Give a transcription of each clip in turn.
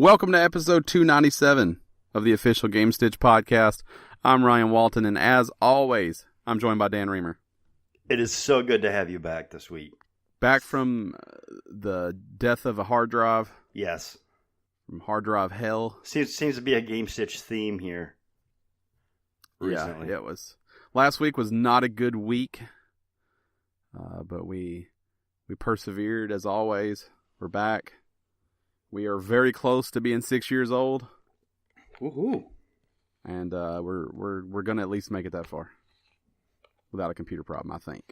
Welcome to episode 297 of the official Gamestitch Podcast. I'm Ryan Walton, and as always, I'm joined by Dan Reamer. It is so good to have you back this week. Back from the death of a hard drive. Yes. From hard drive hell. Seems to be a Gamestitch theme here recently. Yeah, it was. Last week was not a good week, but we persevered as always. We're back. We are very close to being 6 years old. Woohoo! And we're gonna at least make it that far without a computer problem, I think.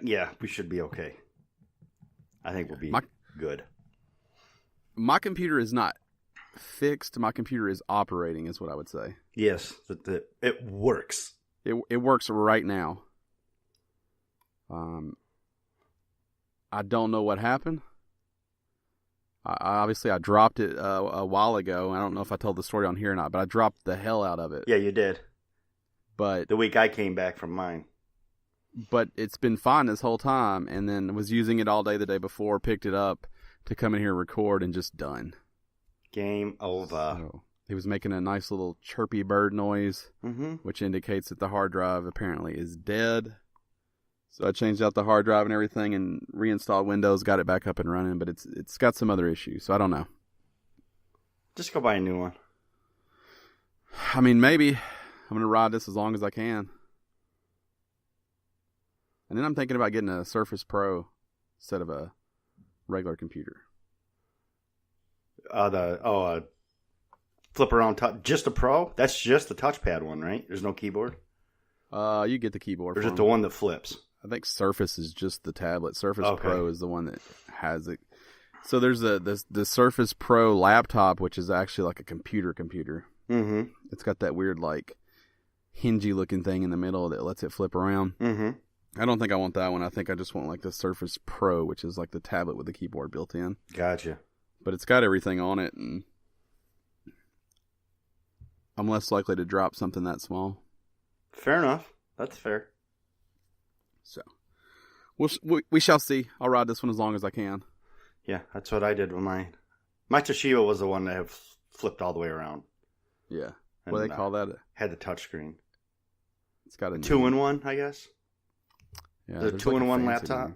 Yeah, we should be okay. I think we'll be good. My computer is not fixed. My computer is operating, is what I would say. Yes, it works. It works right now. I don't know what happened. Obviously, I dropped it a while ago. I don't know if I told the story on here or not, but I dropped the hell out of it. Yeah, you did. But the week I came back from mine. But it's been fine this whole time, and then was using it all day the day before, picked it up to come in here and record, and just done. Game over. So, he was making a nice little chirpy bird noise, which indicates that the hard drive apparently is dead. So I changed out the hard drive and everything and reinstalled Windows, got it back up and running, but it's got some other issues, so I don't know. Just go buy a new one. I mean, maybe. I'm going to ride this as long as I can. And then I'm thinking about getting a Surface Pro instead of a regular computer. Flip around touch. Just a Pro? That's just the touchpad one, right? There's no keyboard? You get the keyboard. Or is it the one that flips? I think Surface is just the tablet. Surface Pro is the one that has it. So there's the Surface Pro laptop, which is actually like a computer. Mm-hmm. It's got that weird like hingy looking thing in the middle that lets it flip around. Mm-hmm. I don't think I want that one. I think I just want like the Surface Pro, which is like the tablet with the keyboard built in. Gotcha. But it's got everything on it, and I'm less likely to drop something that small. Fair enough. That's fair. So, we shall see. I'll ride this one as long as I can. Yeah, that's what I did with mine. My Toshiba was the one that had flipped all the way around. Yeah. What do they call that? Had the touchscreen. It's got a 2-in-1, I guess. Yeah, the 2-in-1 laptop.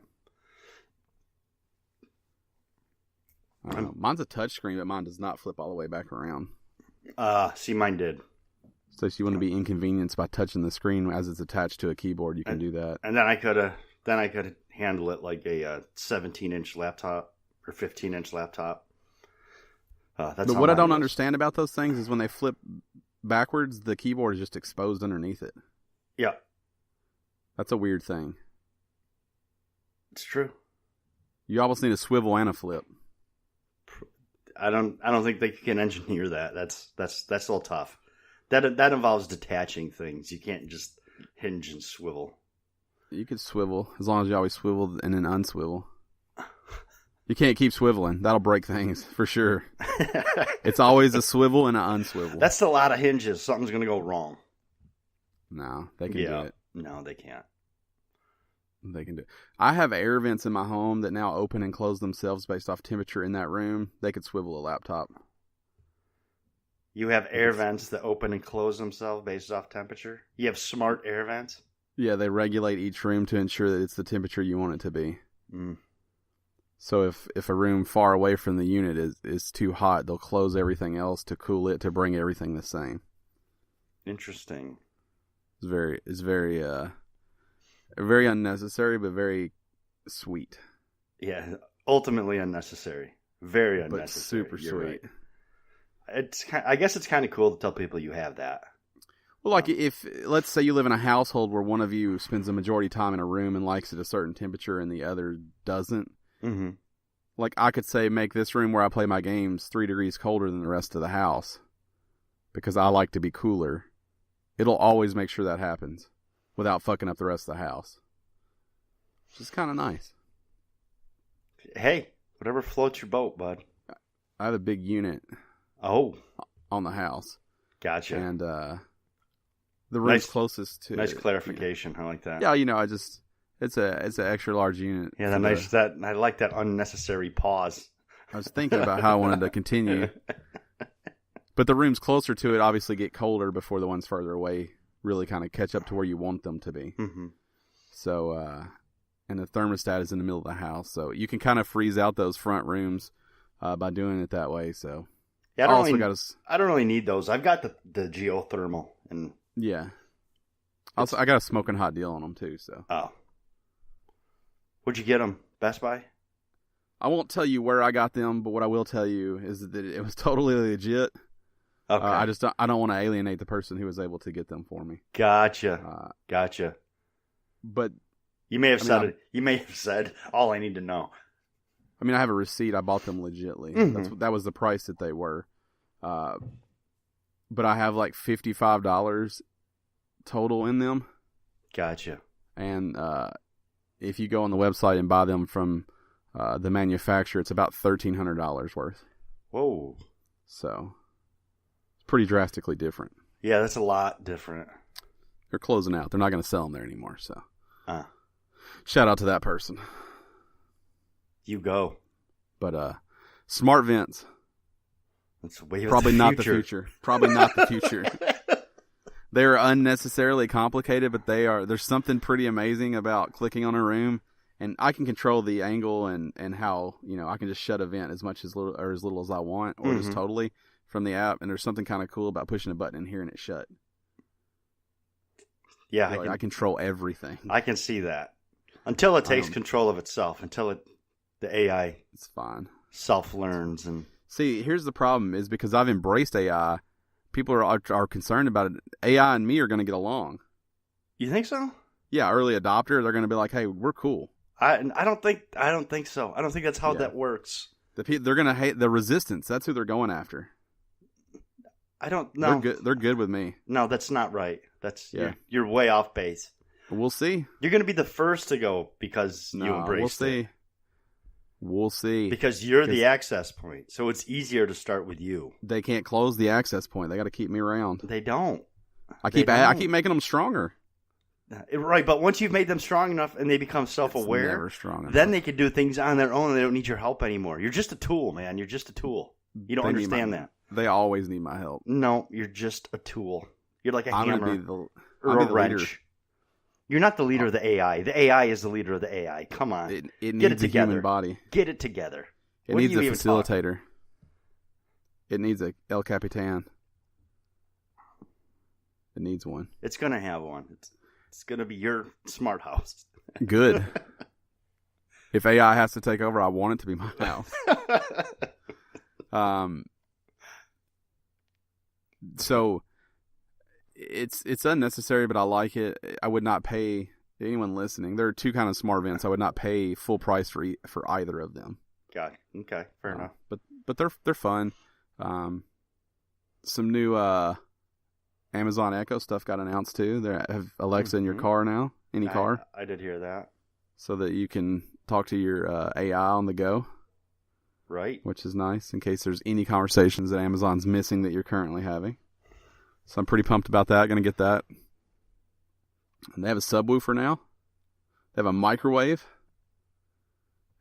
Mine's a touchscreen, but mine does not flip all the way back around. See, mine did. So if you want to be inconvenienced by touching the screen as it's attached to a keyboard, you can do that. And then I could handle it like a 17-inch laptop or 15-inch laptop. But what I don't understand about those things is when they flip backwards, the keyboard is just exposed underneath it. Yeah. That's a weird thing. It's true. You almost need a swivel and a flip. I don't think they can engineer that. That's a little tough. That involves detaching things. You can't just hinge and swivel. You could swivel as long as you always swivel and then unswivel. You can't keep swiveling. That'll break things for sure. It's always a swivel and an unswivel. That's a lot of hinges. Something's going to go wrong. No, they can do it. No, they can't. They can do it. I have air vents in my home that now open and close themselves based off temperature in that room. They could swivel a laptop. You have air vents that open and close themselves based off temperature? You have smart air vents? Yeah, they regulate each room to ensure that it's the temperature you want it to be. Mm. So if a room far away from the unit is too hot, they'll close everything else to cool it to bring everything the same. Interesting. It's very very unnecessary, but very sweet. Yeah, ultimately unnecessary. Very unnecessary. But super sweet. Right. I guess it's kind of cool to tell people you have that. Well, like if, let's say you live in a household where one of you spends the majority of time in a room and likes it a certain temperature and the other doesn't. Mm-hmm. Like I could say, make this room where I play my games 3 degrees colder than the rest of the house because I like to be cooler. It'll always make sure that happens without fucking up the rest of the house. Which is kind of nice. Hey, whatever floats your boat, bud. I have a big unit. Oh. On the house. Gotcha. And the room's closest to. Nice clarification. I like that. Yeah, it's an extra large unit. Yeah, I like that unnecessary pause. I was thinking about how I wanted to continue. But the rooms closer to it obviously get colder before the ones further away really kind of catch up to where you want them to be. Mm-hmm. So, and the thermostat is in the middle of the house. So you can kind of freeze out those front rooms by doing it that way. So yeah, I don't really need those. I've got the geothermal. And yeah. Also, I got a smoking hot deal on them too. So. Oh. Where'd you get them? Best Buy? I won't tell you where I got them, but what I will tell you is that it was totally legit. Okay. I don't want to alienate the person who was able to get them for me. Gotcha. Gotcha. But you may have said it. You may have said all I need to know. I mean, I have a receipt. I bought them legitly. Mm-hmm. That was the price that they were. But I have like $55 total in them. Gotcha. And if you go on the website and buy them from the manufacturer, it's about $1,300 worth. Whoa. So it's pretty drastically different. Yeah, that's a lot different. They're closing out. They're not going to sell them there anymore. So shout out to that person. You go. But smart vents. That's way probably not the future. Probably not the future. They're unnecessarily complicated, but there's something pretty amazing about clicking on a room, and I can control the angle and how, I can just shut a vent as little as I want, or just totally from the app. And there's something kind of cool about pushing a button and hearing it shut. Yeah, I control everything. I can see that until it takes control of itself. Until the AI, it's fine, self-learns. And see, here's the problem: is because I've embraced AI. People are concerned about it. AI and me are going to get along. You think so? Yeah, early adopter. They're going to be like, "Hey, we're cool." I don't think so. I don't think that's how that works. They're going to hate the resistance. That's who they're going after. I don't know. They're good with me. No, that's not right. You're way off base. We'll see. You're going to be the first to go because you embraced it. We'll see. Because you're the access point, so it's easier to start with you. They can't close the access point. They got to keep me around. They don't. I keep making them stronger. Right, but once you've made them strong enough and they become self-aware, then they can do things on their own and they don't need your help anymore. You're just a tool, man. You're just a tool. You don't understand that. They always need my help. No, you're just a tool. You're like a hammer or a wrench. Leader. You're not the leader of the AI. The AI is the leader of the AI. Come on. It needs a human body. Get it together. It needs a facilitator. It needs a El Capitan. It needs one. It's going to have one. It's going to be your smart house. Good. If AI has to take over, I want it to be my house. So it's unnecessary, but I like it. I would not pay anyone listening. There are two kind of smart vents. I would not pay full price for either of them. Got it. Okay, fair enough. But they're fun. Some new Amazon Echo stuff got announced too. They have Alexa in your car now. Any car. I did hear that. So that you can talk to your AI on the go. Right. Which is nice in case there's any conversations that Amazon's missing that you're currently having. So I'm pretty pumped about that. Going to get that. And they have a subwoofer now. They have a microwave.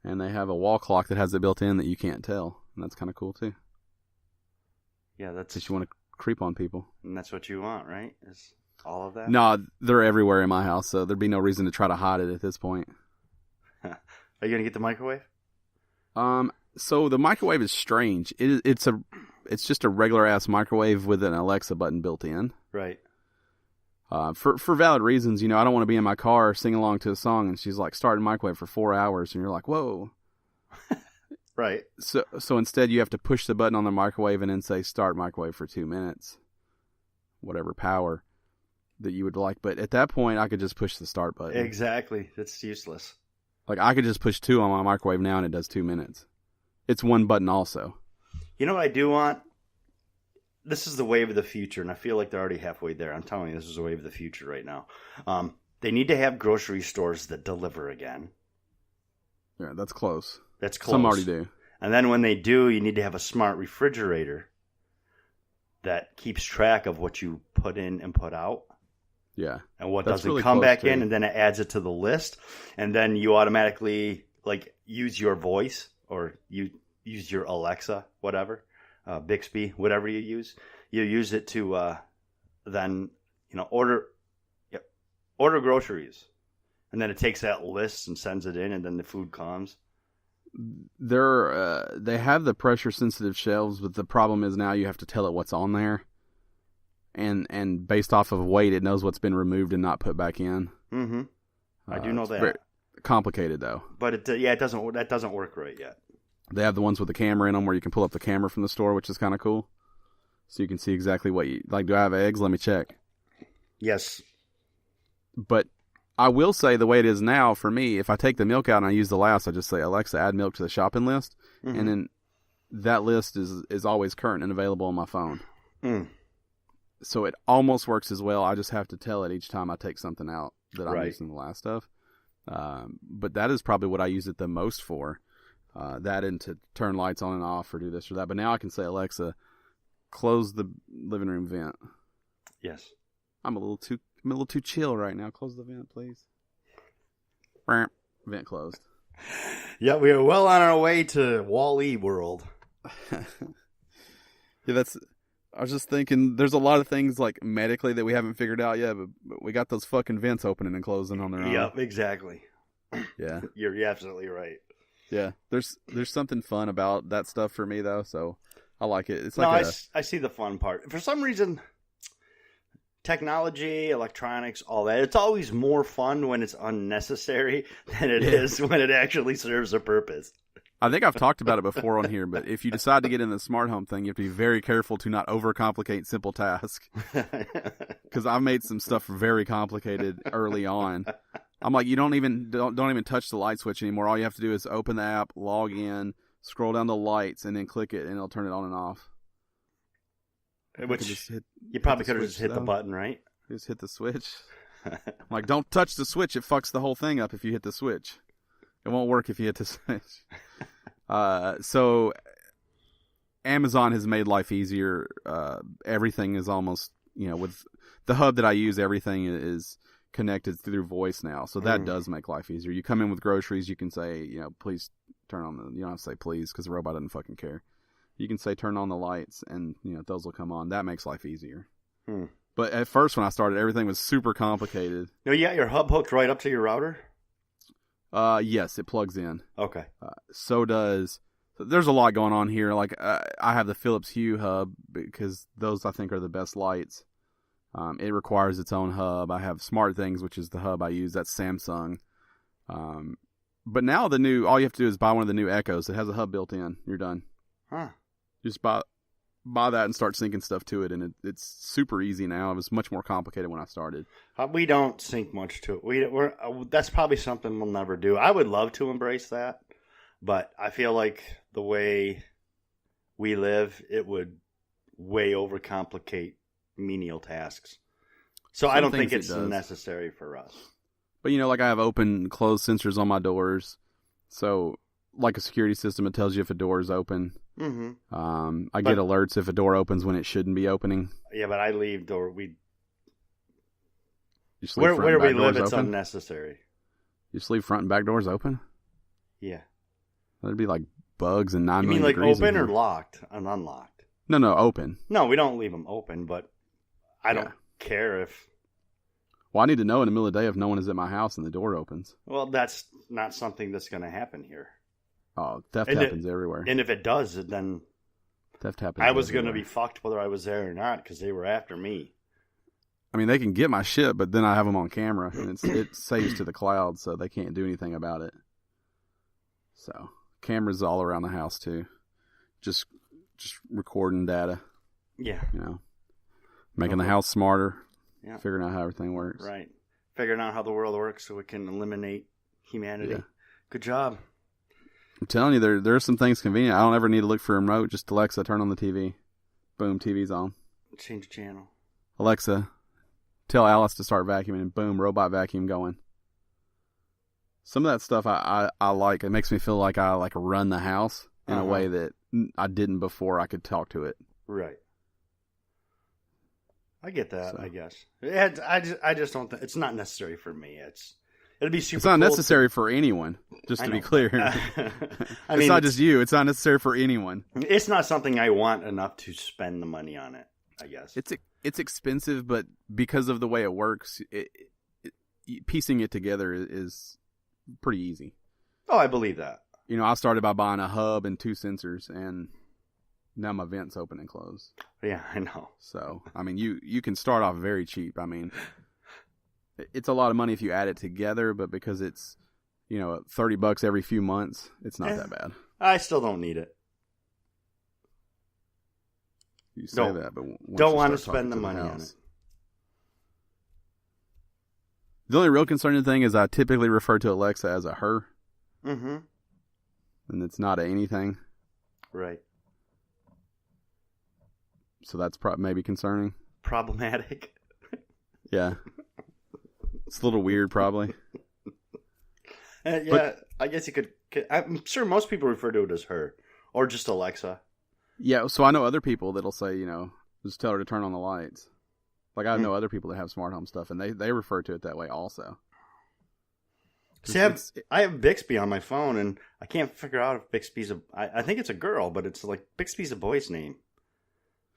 And they have a wall clock that has it built in that you can't tell. And that's kind of cool too. Yeah, that's... Because you want to creep on people. And that's what you want, right? Is all of that? No, they're everywhere in my house, so there'd be no reason to try to hide it at this point. Are you going to get the microwave? So the microwave is strange. It's just a regular ass microwave with an Alexa button built in. Right. For valid reasons, I don't want to be in my car singing along to a song and she's like, start a microwave for 4 hours, and you're like, whoa. Right. So instead you have to push the button on the microwave and then say start microwave for 2 minutes. Whatever power that you would like. But at that point I could just push the start button. Exactly. That's useless. Like I could just push 2 on my microwave now and it does 2 minutes. It's one button also. You know what I do want? This is the wave of the future, and I feel like they're already halfway there. I'm telling you, this is the wave of the future right now. They need to have grocery stores that deliver again. Yeah, that's close. That's close. Some already do. And then when they do, you need to have a smart refrigerator that keeps track of what you put in and put out. Yeah. And what doesn't really come back in, and then it adds it to the list. And then you automatically use your voice, or you use your Alexa, whatever, Bixby, whatever you use it to then order groceries, and then it takes that list and sends it in, and then the food comes. They have the pressure sensitive shelves, but the problem is now you have to tell it what's on there, and based off of weight, it knows what's been removed and not put back in. Mm-hmm. I do know that. Very complicated though. But it doesn't. That doesn't work right yet. They have the ones with the camera in them where you can pull up the camera from the store, which is kind of cool. So you can see exactly what you like. Do I have eggs? Let me check. Yes. But I will say the way it is now for me, if I take the milk out and I use the last, I just say, Alexa, add milk to the shopping list. Mm-hmm. And then that list is always current and available on my phone. Mm. So it almost works as well. I just have to tell it each time I take something out that I'm using the last of. But that is probably what I use it the most for. That and to turn lights on and off or do this or that. But now I can say, Alexa, close the living room vent. Yes. I'm a little too chill right now. Close the vent, please. Vent closed. Yeah, we are well on our way to Wall-E world. Yeah, I was just thinking, there's a lot of things like medically that we haven't figured out yet, but we got those fucking vents opening and closing on their own. Yep, exactly. Yeah. You're absolutely right. Yeah, there's something fun about that stuff for me though, so I like it. It's I see the fun part. For some reason, technology, electronics, all that, it's always more fun when it's unnecessary than it is when it actually serves a purpose. I think I've talked about it before on here, but if you decide to get in the smart home thing, you have to be very careful to not overcomplicate simple tasks. Because I've made some stuff very complicated early on. I'm like, you don't even touch the light switch anymore. All you have to do is open the app, log in, scroll down the lights, and then click it, and it'll turn it on and off. Which you probably could have just hit the button, right? Just hit the switch. I'm like, don't touch the switch. It fucks the whole thing up if you hit the switch. It won't work if you hit the switch. So Amazon has made life easier. Everything is almost, with the hub that I use, everything is connected through voice now. So that does make life easier. You come in with groceries, you can say, please turn on you don't have to say please because the robot doesn't fucking care. You can say turn on the lights and, those will come on. That makes life easier. But at first when I started, everything was super complicated. No, yeah, your hub hooked right up to your router? Yes, it plugs in. Okay. There's a lot going on here. Like, I have the Philips Hue hub because those I think are the best lights. It requires its own hub. I have Smart Things, which is the hub I use. That's Samsung. But now all you have to do is buy one of the new Echoes. It has a hub built in. You're done. Huh. Just buy that and start syncing stuff to it, and it's super easy now. It was much more complicated when I started. We don't sync much to it. That's probably something we'll never do. I would love to embrace that, but I feel like the way we live, it would way overcomplicate menial tasks. So I don't think it's necessary for us. But like I have open, closed sensors on my doors, so like a security system, it tells you if a door is open. Mm-hmm. I get alerts if a door opens when it shouldn't be opening. Yeah, but I leave door. Where we live, it's unnecessary. You just leave front and back doors open? Yeah. That'd be like bugs and 9 million degrees. You mean like open or locked and unlocked? No, open. No, we don't leave them open, but I don't care if... Well, I need to know in the middle of the day if no one is at my house and the door opens. Well, that's not something that's going to happen here. Oh, theft happens everywhere. And if it does, then theft happens. I was going to be fucked whether I was there or not because they were after me. I mean, they can get my shit, but then I have them on camera, and it saves to the cloud, so they can't do anything about it. So cameras all around the house too, just recording data. Yeah, making the house smarter. Yeah, figuring out how everything works. Right, figuring out how the world works so we can eliminate humanity. Yeah. Good job. I'm telling you, there are some things convenient. I don't ever need to look for a remote. Just Alexa, turn on the TV. Boom, TV's on. Change channel. Alexa, tell Alice to start vacuuming, and boom, robot vacuum going. Some of that stuff I like. It makes me feel like I run the house in a way that I didn't before I could talk to it. Right. I get that. So. I guess. I just don't think it's not necessary for me. It'd be super. It's not cool necessary for anyone. Just to be clear, it's not just you. It's not necessary for anyone. It's not something I want enough to spend the money on it. I guess it's expensive, but because of the way it works, piecing it together is pretty easy. Oh, I believe that. I started by buying a hub and 2 sensors, and now my vents open and close. Yeah, I know. So, I mean, you can start off very cheap. I mean, it's a lot of money if you add it together, but because it's, $30 every few months, it's not that bad. I still don't need it. You say that, but don't want to spend the money on it. The only real concerning thing is I typically refer to Alexa as a her. Mm-hmm. And it's not a anything. Right. So that's maybe concerning. Problematic. Yeah. It's a little weird, probably. I guess you could. I'm sure most people refer to it as her. Or just Alexa. Yeah, so I know other people that'll say, just tell her to turn on the lights. Like, I know other people that have smart home stuff, and they refer to it that way also. See, I have Bixby on my phone, and I can't figure out if Bixby's I think it's a girl, but it's like Bixby's a boy's name.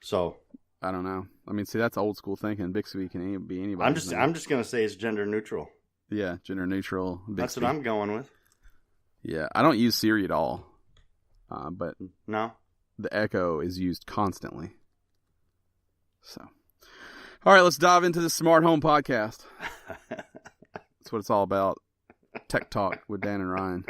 So I don't know. I mean, see, that's old school thinking. Bixby can be anybody. I'm just gonna say it's gender neutral. Yeah, gender neutral. Bixby. That's what I'm going with. Yeah, I don't use Siri at all, but no, the Echo is used constantly. So, all right, let's dive into the Smart Home Podcast. That's what it's all about. Tech Talk with Dan and Ryan.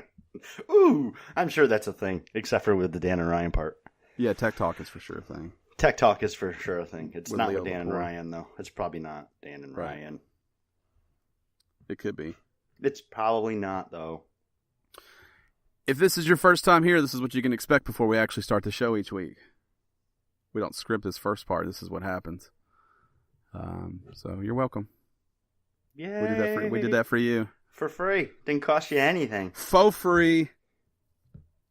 Ooh, I'm sure that's a thing, except for with the Dan and Ryan part. Yeah, Tech Talk is for sure a thing. Tech Talk is for sure a thing. It's with not Leo with Dan before. and Ryan, though. It's probably not Dan and Ryan. It could be. It's probably not, though. If this is your first time here, this is what you can expect before we actually start the show each week. We don't script this first part. This is what happens. So you're welcome. Yeah, we did that for you. For free. Didn't cost you anything. Faux free.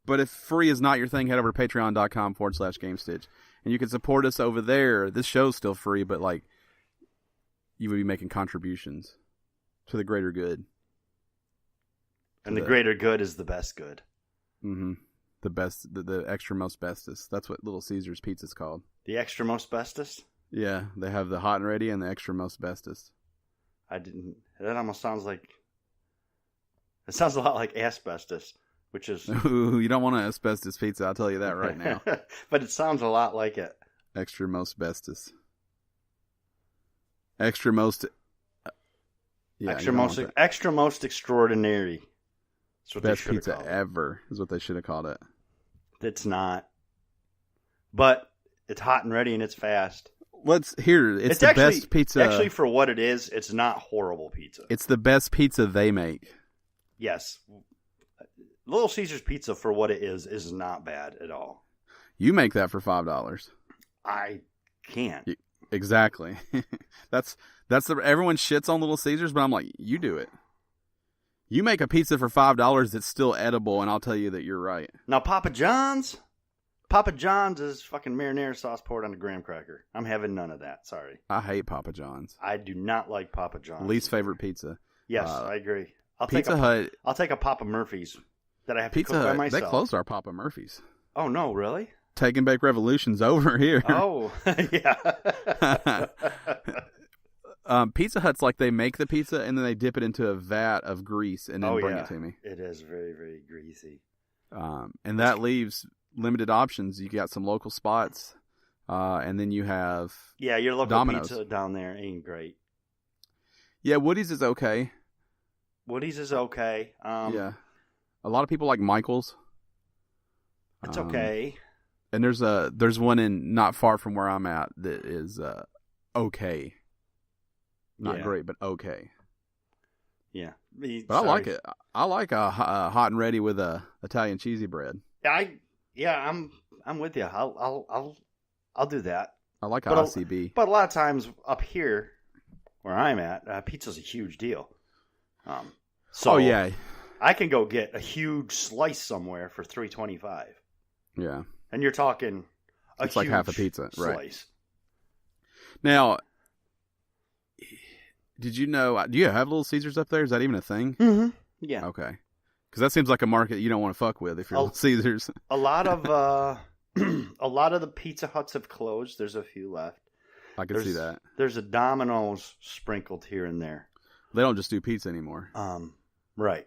But if free is not your thing, head over to patreon.com/Gamestitch. And you can support us over there. This show's still free, but you would be making contributions to the greater good. And the greater good is the best good. Mm-hmm. The best, the extra most bestest. That's what Little Caesar's pizza's called. The extra most bestest? Yeah, they have the hot and ready and the extra most bestest. That almost sounds like, it sounds a lot like asbestos, which is... Ooh, you don't want an asbestos pizza, I'll tell you that right now. But it sounds a lot like it. Extra most bestest. Extra most... Yeah, extra most extraordinary. That's what best pizza ever is what they should have called it. It's not. But it's hot and ready and it's fast. It's the best pizza. Actually, for what it is, it's not horrible pizza. It's the best pizza they make. Yes. Little Caesar's pizza, for what it is not bad at all. You make that for $5. I can't. Exactly. Everyone shits on Little Caesars, but I'm like, you do it. You make a pizza for $5 that's still edible, and I'll tell you that you're right. Now, Papa John's is fucking marinara sauce poured on a graham cracker. I'm having none of that. Sorry. I hate Papa John's. I do not like Papa John's. Least favorite pizza. Yes, I agree. I'll take a Papa Murphy's that I have to cook by myself. They closed our Papa Murphy's. Oh, no, really? Take and Bake Revolution's over here. Oh, yeah. Pizza Hut's like they make the pizza and then they dip it into a vat of grease and then bring it to me. It is very, very greasy. And that leaves limited options. You got some local spots, and then you have your local Domino's. Pizza down there ain't great. Yeah, Woody's is okay. Yeah, a lot of people like Michael's. It's okay. And there's one in not far from where I'm at that is okay. Not great, but okay. Yeah, but I like it. I like a hot and ready with a Italian cheesy bread. I'm with you. I'll do that. I like ICB. But a lot of times up here, where I'm at, pizza's a huge deal. So I can go get a huge slice somewhere for $3.25. Yeah, and you're talking it's like half a pizza, slice. Right? Now, Did you know? Do you have Little Caesars up there? Is that even a thing? Mm-hmm. Yeah. Okay. Because that seems like a market you don't want to fuck with if you're Little Caesars. A lot of the Pizza Huts have closed. There's a few left. I can see that. There's a Domino's sprinkled here and there. They don't just do pizza anymore. Right.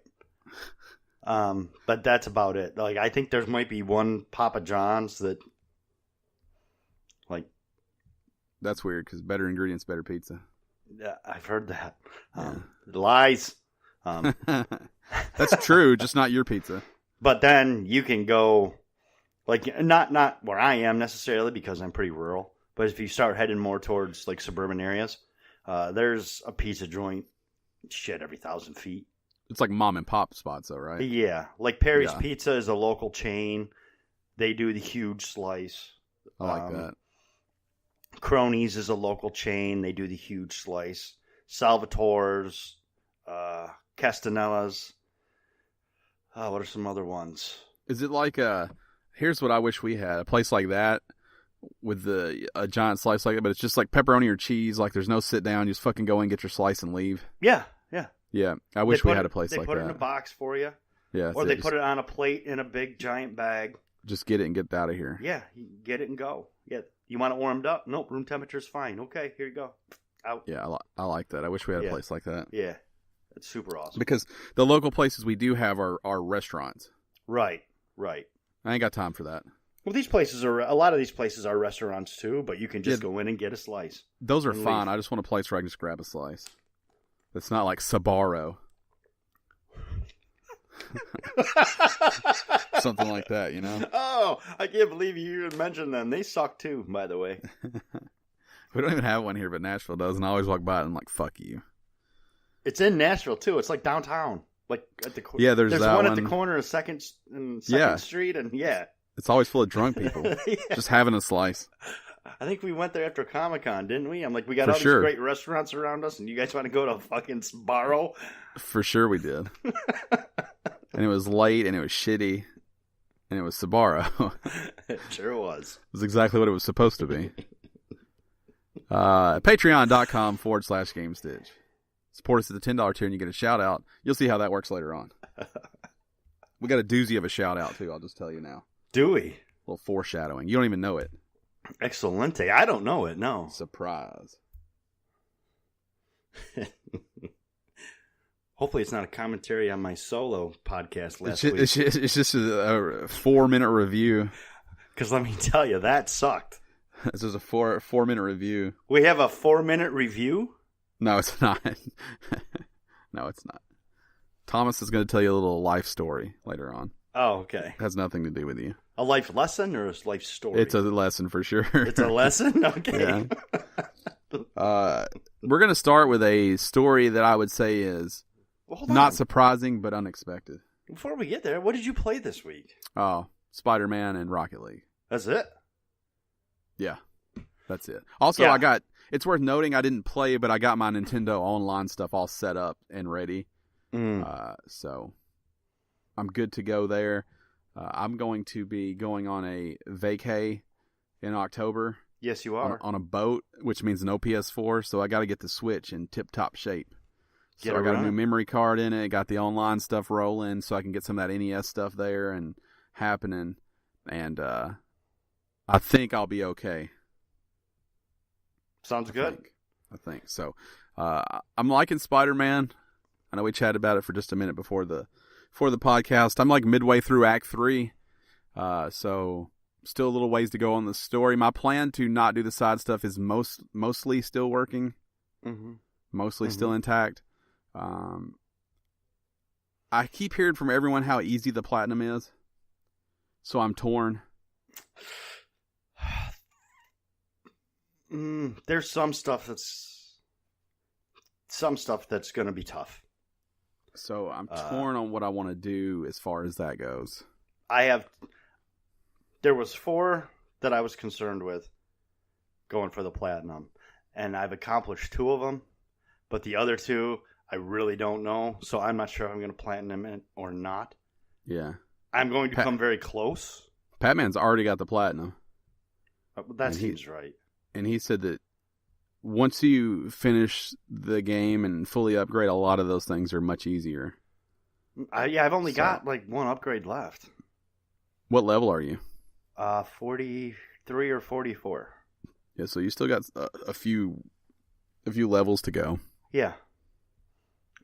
But that's about it. Like, I think there might be one Papa John's that, like, that's weird because better ingredients, better pizza. Yeah, I've heard that. Yeah. Lies. That's true, just not your pizza. But then you can go, like, not where I am necessarily because I'm pretty rural. But if you start heading more towards like suburban areas, there's a pizza joint, every 1,000 feet. It's like mom and pop spots, though, right? Yeah, like Perry's Pizza is a local chain. They do the huge slice. I like that. Cronies is a local chain. They do the huge slice. Salvatore's, Castanella's. What are some other ones? Is it like here's what I wish we had, a place like that with a giant slice like that, but it's just like pepperoni or cheese, like there's no sit down, you just fucking go in, get your slice and leave. Yeah. Yeah, I wish we had a place like that. They put it in a box for you. Yeah. Or they put it on a plate in a big giant bag. Just get it and get out of here. Yeah, you get it and go. Yeah, you want it warmed up? Nope, room temperature's fine. Okay, here you go. Out. Yeah, I like that. I wish we had a place like that. Yeah, it's super awesome. Because the local places we do have are restaurants. Right. I ain't got time for that. Well, a lot of these places are restaurants too, but you can just go in and get a slice. Those are fine. I just want a place where I can just grab a slice. It's not like Sbarro. Something like that, you know? Oh, I can't believe you even mentioned them. They suck too, by the way. We don't even have one here, but Nashville does, and I always walk by it and I'm like, fuck you. It's in Nashville too. It's like downtown. Like at the there's that one at the corner of Second Street, and it's always full of drunk people just having a slice. I think we went there after Comic-Con, didn't we? I'm like, we got all these great restaurants around us, and you guys want to go to fucking Sbarro? For sure we did. And it was late, and it was shitty, and it was Sbarro. It sure was. It was exactly what it was supposed to be. Patreon.com/Gamestitch. Support us at the $10 tier, and you get a shout-out. You'll see how that works later on. We got a doozy of a shout-out, too, I'll just tell you now. Do we? A little foreshadowing. You don't even know it. Excelente. I don't know it, no. Surprise. Hopefully it's not a commentary on my solo podcast last week. It's just a 4-minute review. Because let me tell you, that sucked. This is a 4-minute review. We have a 4-minute review? No, it's not. No, it's not. Thomas is going to tell you a little life story later on. Oh, okay. It has nothing to do with you. A life lesson or a life story? It's a lesson for sure. It's a lesson? Okay. Yeah. We're going to start with a story that I would say is not surprising, but unexpected. Before we get there, what did you play this week? Oh, Spider-Man and Rocket League. That's it? Yeah, that's it. Also, it's worth noting I didn't play, but I got my Nintendo Online stuff all set up and ready. So I'm good to go there. I'm going to be going on a vacay in October. Yes, you are. On a boat, which means no PS4, so I got to get the Switch in tip-top shape. So I got a new memory card in it, got the online stuff rolling, so I can get some of that NES stuff there and happening. And I think I'll be okay. Sounds good. I think. So I'm liking Spider-Man. I know we chatted about it for just a minute before the podcast. I'm like midway through Act 3, so still a little ways to go on the story. My plan to not do the side stuff is mostly still working, mostly still intact. I keep hearing from everyone how easy the platinum is, so I'm torn. There's some stuff that's going to be tough. So I'm torn on what I want to do as far as that goes. There was 4 that I was concerned with going for the platinum, and I've accomplished 2 of them, but the other 2 I really don't know, so I'm not sure if I'm going to platinum it or not. Yeah. I'm going to come very close. Patman's already got the platinum. That seems right. And he said that once you finish the game and fully upgrade, a lot of those things are much easier. I've only got like one upgrade left. What level are you? 43 or 44. Yeah, so you still got a few levels to go. Yeah,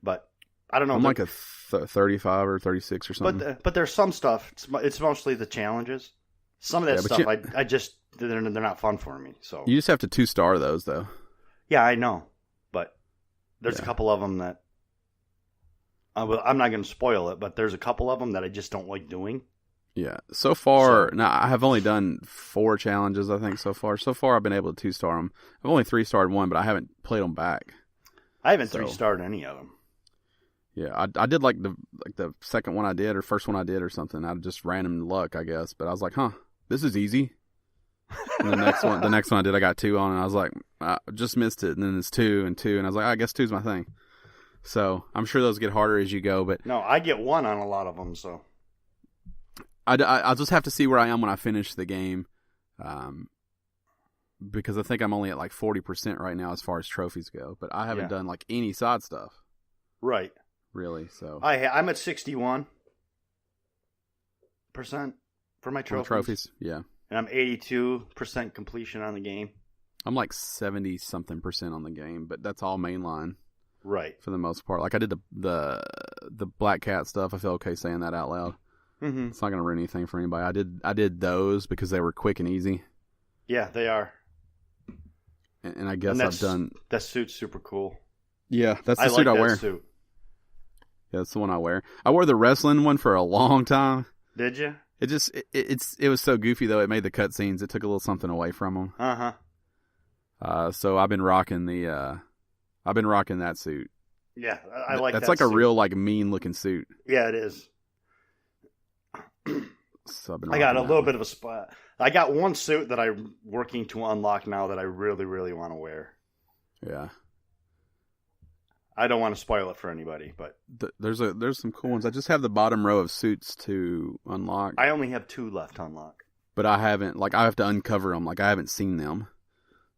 but I don't know. I'm like a 35 or 36 or something. But there's some stuff. It's mostly the challenges. Some of that stuff I just they're not fun for me. So you just have to 2-star those though. Yeah, I know, but there's a couple of them that I'm not going to spoil it, but there's a couple of them that I just don't like doing. Yeah. So far, now I have only done 4 challenges, I think, so far. So far, I've been able to 2-star them. I've only 3-starred one, but I haven't played them back. I haven't 3-starred any of them. Yeah, I did like the second one I did or first one I did or something. I just random luck, I guess. But I was like, this is easy. And the next one I did, I got 2 on, and I was like, I just missed it. And then it's 2 and 2, and I was like, I guess 2's my thing. So I'm sure those get harder as you go. But no, I get 1 on a lot of them. So I'll just have to see where I am when I finish the game, because I think I'm only at like 40% right now as far as trophies go. But I haven't done like any side stuff. Right. Really. So I'm at 61% for my trophies. Yeah. And I'm 82% completion on the game. I'm like 70-something% on the game, but that's all mainline. Right. For the most part. Like I did the Black Cat stuff. I feel okay saying that out loud. Mm-hmm. It's not going to ruin anything for anybody. I did those because they were quick and easy. Yeah, they are. And I guess I've done... That suit's super cool. Yeah, that's the suit I wear. Suit. Yeah, that's the one I wear. I wore the wrestling one for a long time. Did you? It was so goofy though. It made the cutscenes. It took a little something away from them. So I've been rocking that suit. Yeah, I like that. That's like a real like mean looking suit. Yeah, it is. So I got a little bit of a spot. I got one suit that I'm working to unlock now that I really, really want to wear. Yeah. I don't want to spoil it for anybody, but there's some cool ones. I just have the bottom row of suits to unlock. I only have 2 left to unlock. But I haven't, like, I have to uncover them. Like, I haven't seen them.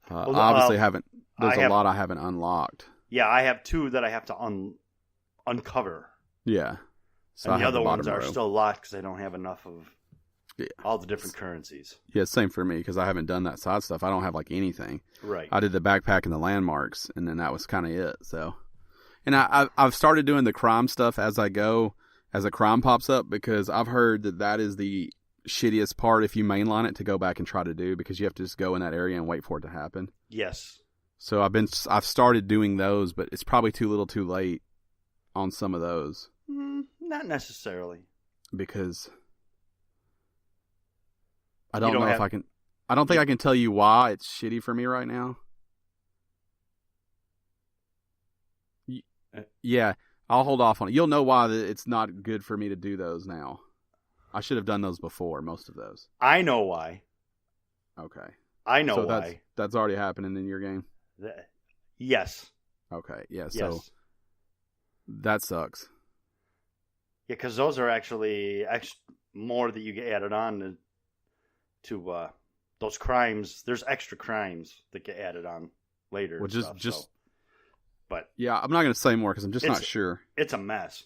Obviously haven't. There's a lot I haven't unlocked. Yeah, I have 2 that I have to uncover. Yeah. So and the other ones are still locked because I don't have enough of all the different currencies. Yeah, same for me because I haven't done that side stuff. I don't have, like, anything. Right. I did the backpack and the landmarks, and then that was kind of it, so... And I've started doing the crime stuff as I go, as a crime pops up, because I've heard that is the shittiest part if you mainline it to go back and try to do, because you have to just go in that area and wait for it to happen. Yes. So I've started doing those, but it's probably too little too late on some of those. Not necessarily. Because I don't know if I can... I don't think I can tell you why it's shitty for me right now. Yeah, I'll hold off on it. You'll know why it's not good for me to do those now. I should have done those before, most of those. I know why. Okay. I know why. That's already happening in your game? Yes. Okay, yeah, so that sucks. Yeah, because those are actually more that you get added on to those crimes. There's extra crimes that get added on later. Well, but yeah, I'm not going to say more because I'm just not sure. It's a mess.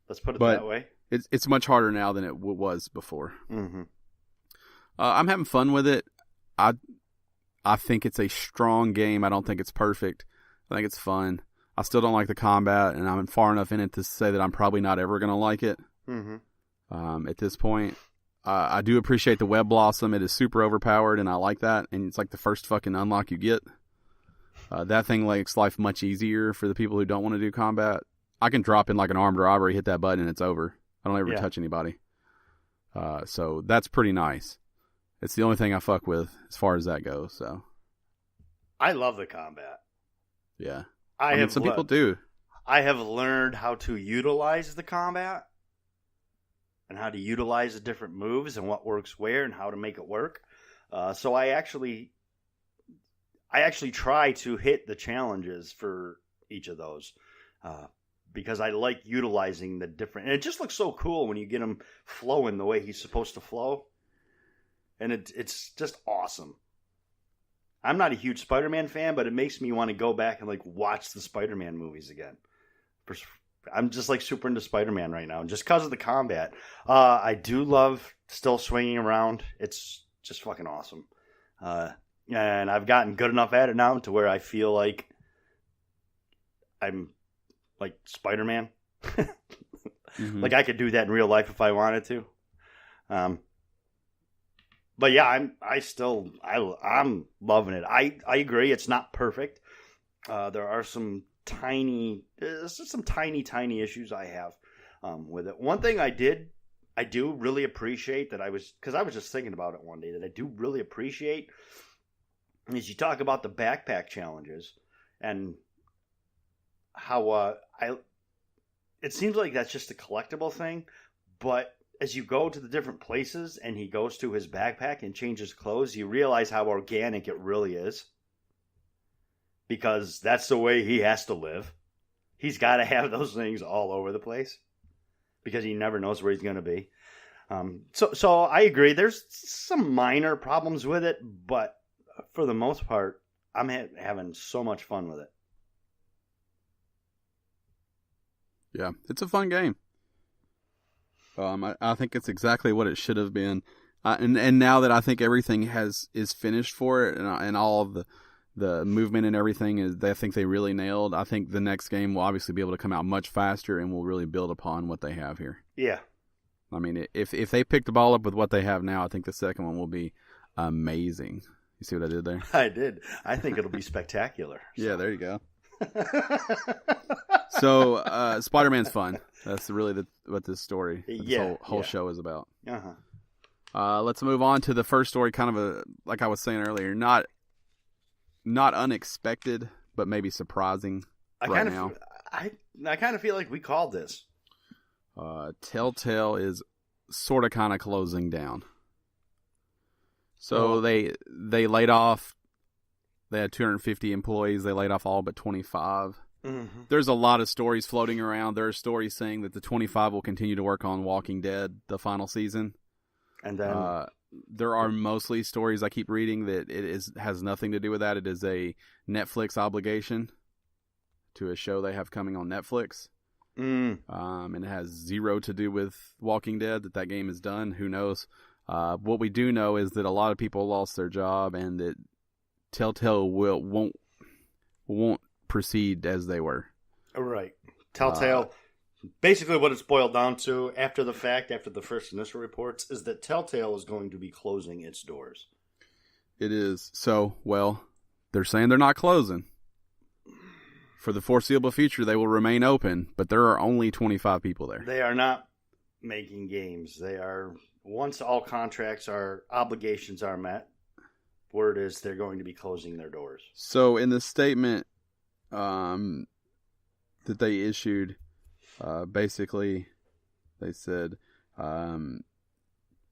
Let's put it that way. It's much harder now than it was before. Mm-hmm. I'm having fun with it. I think it's a strong game. I don't think it's perfect. I think it's fun. I still don't like the combat, and I'm far enough in it to say that I'm probably not ever going to like it. Mm-hmm. At this point, I do appreciate the Web Blossom. It is super overpowered, and I like that. And it's like the first fucking unlock you get. That thing makes life much easier for the people who don't want to do combat. I can drop in like an armed robbery, hit that button, and it's over. I don't ever touch anybody. So that's pretty nice. It's the only thing I fuck with as far as that goes. So I love the combat. Yeah. Some people do. I have learned how to utilize the combat and how to utilize the different moves and what works where and how to make it work. So I actually try to hit the challenges for each of those because I like utilizing the different... And it just looks so cool when you get him flowing the way he's supposed to flow. And it's just awesome. I'm not a huge Spider-Man fan, but it makes me want to go back and like watch the Spider-Man movies again. I'm just like super into Spider-Man right now, just because of the combat. I do love still swinging around. It's just fucking awesome. And I've gotten good enough at it now to where I feel like I'm like Spider-Man. Mm-hmm. Like I could do that in real life if I wanted to. But yeah, I'm loving it. I agree. It's not perfect. There are some tiny issues I have with it. One thing I do really appreciate because I was just thinking about it one day, that I do really appreciate is you talk about the backpack challenges and how it seems like that's just a collectible thing, but as you go to the different places and he goes to his backpack and changes clothes, you realize how organic it really is. Because that's the way he has to live. He's got to have those things all over the place. Because he never knows where he's going to be. So I agree. There's some minor problems with it. But for the most part, I'm having so much fun with it. Yeah, it's a fun game. I think it's exactly what it should have been. And now that I think everything is finished for it and all of the movement and everything I think they really nailed. I think the next game will obviously be able to come out much faster and will really build upon what they have here. Yeah. I mean, if they pick the ball up with what they have now, I think the second one will be amazing. You see what I did there? I did. I think it'll be spectacular. So. Yeah, there you go. So, Spider-Man's fun. That's really what this story, this whole show is about. Uh-huh. Let's move on to the first story. Kind of like I was saying earlier, not unexpected, but maybe surprising now. I kind of feel like we called this. Telltale is sort of kind of closing down. So they laid off. They had 250 employees. They laid off all but 25. Mm-hmm. There's a lot of stories floating around. There are stories saying that the 25 will continue to work on Walking Dead, the final season. And then there are mostly stories I keep reading that has nothing to do with that. It is a Netflix obligation to a show they have coming on Netflix. And it has zero to do with Walking Dead, that game is done. Who knows? What we do know is that a lot of people lost their job and that Telltale won't proceed as they were. Right. Telltale, basically what it's boiled down to after the first initial reports, is that Telltale is going to be closing its doors. It is. So, well, they're saying they're not closing. For the foreseeable future, they will remain open, but there are only 25 people there. They are not making games. Once all obligations are met, word is they're going to be closing their doors. So in the statement that they issued, basically they said,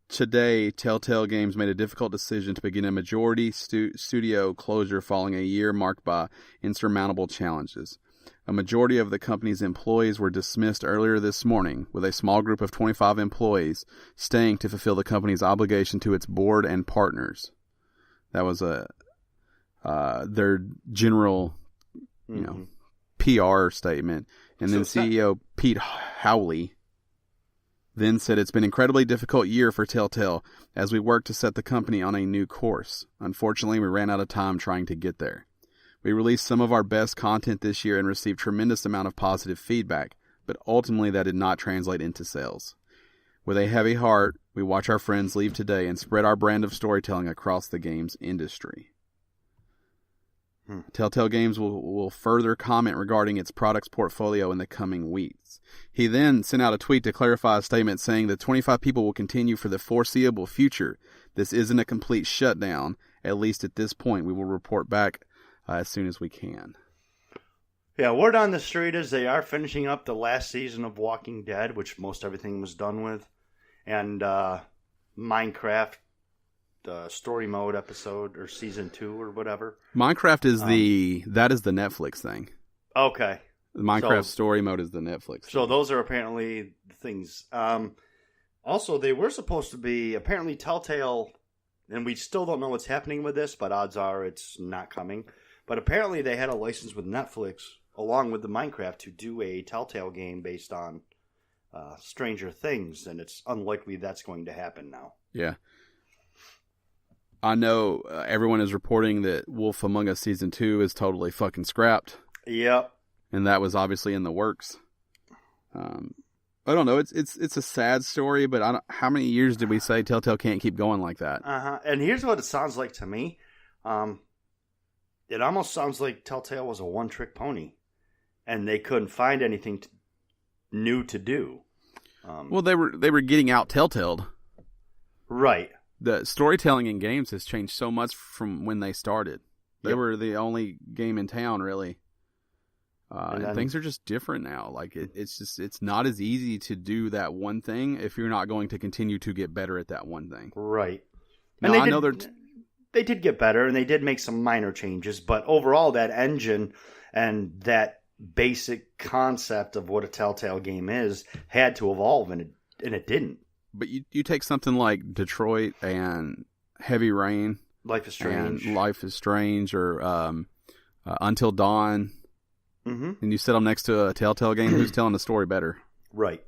today Telltale Games made a difficult decision to begin a majority studio closure following a year marked by insurmountable challenges. A majority of the company's employees were dismissed earlier this morning, with a small group of 25 employees staying to fulfill the company's obligation to its board and partners. That was their general, PR statement. And then CEO Pete Howley then said, "It's been an incredibly difficult year for Telltale as we work to set the company on a new course. Unfortunately, we ran out of time trying to get there. We released some of our best content this year and received tremendous amount of positive feedback, but ultimately that did not translate into sales. With a heavy heart, we watch our friends leave today and spread our brand of storytelling across the games industry." Telltale Games will further comment regarding its products portfolio in the coming weeks. He then sent out a tweet to clarify a statement saying that 25 people will continue for the foreseeable future. This isn't a complete shutdown. At least at this point, we will report back as soon as we can. Yeah, word on the street is they are finishing up the last season of Walking Dead, which most everything was done with, and Minecraft story mode episode or season 2 or whatever. Minecraft is the Netflix thing. Okay. The Minecraft story mode is the Netflix thing. So those are apparently things. Also, they were supposed to be, apparently Telltale and we still don't know what's happening with this, but odds are it's not coming. But apparently they had a license with Netflix, along with the Minecraft, to do a Telltale game based on Stranger Things, and it's unlikely that's going to happen now. Yeah. I know everyone is reporting that Wolf Among Us Season 2 is totally fucking scrapped. Yep. And that was obviously in the works. I don't know. It's a sad story, but how many years did we say Telltale can't keep going like that? And here's what it sounds like to me. It almost sounds like Telltale was a one-trick pony, and they couldn't find anything new to do. Well, they were getting out Telltale'd. Right. The storytelling in games has changed so much from when they started. They were the only game in town, really. And things are just different now. Like it's not as easy to do that one thing if you're not going to continue to get better at that one thing. Right. Now, and they did get better, and they did make some minor changes, but overall that engine and that basic concept of what a Telltale game is had to evolve, and it didn't. But you take something like Detroit and Heavy Rain, Life is Strange, or Until Dawn. Mm-hmm. And you sit them next to a Telltale game, who's telling the story better? Right.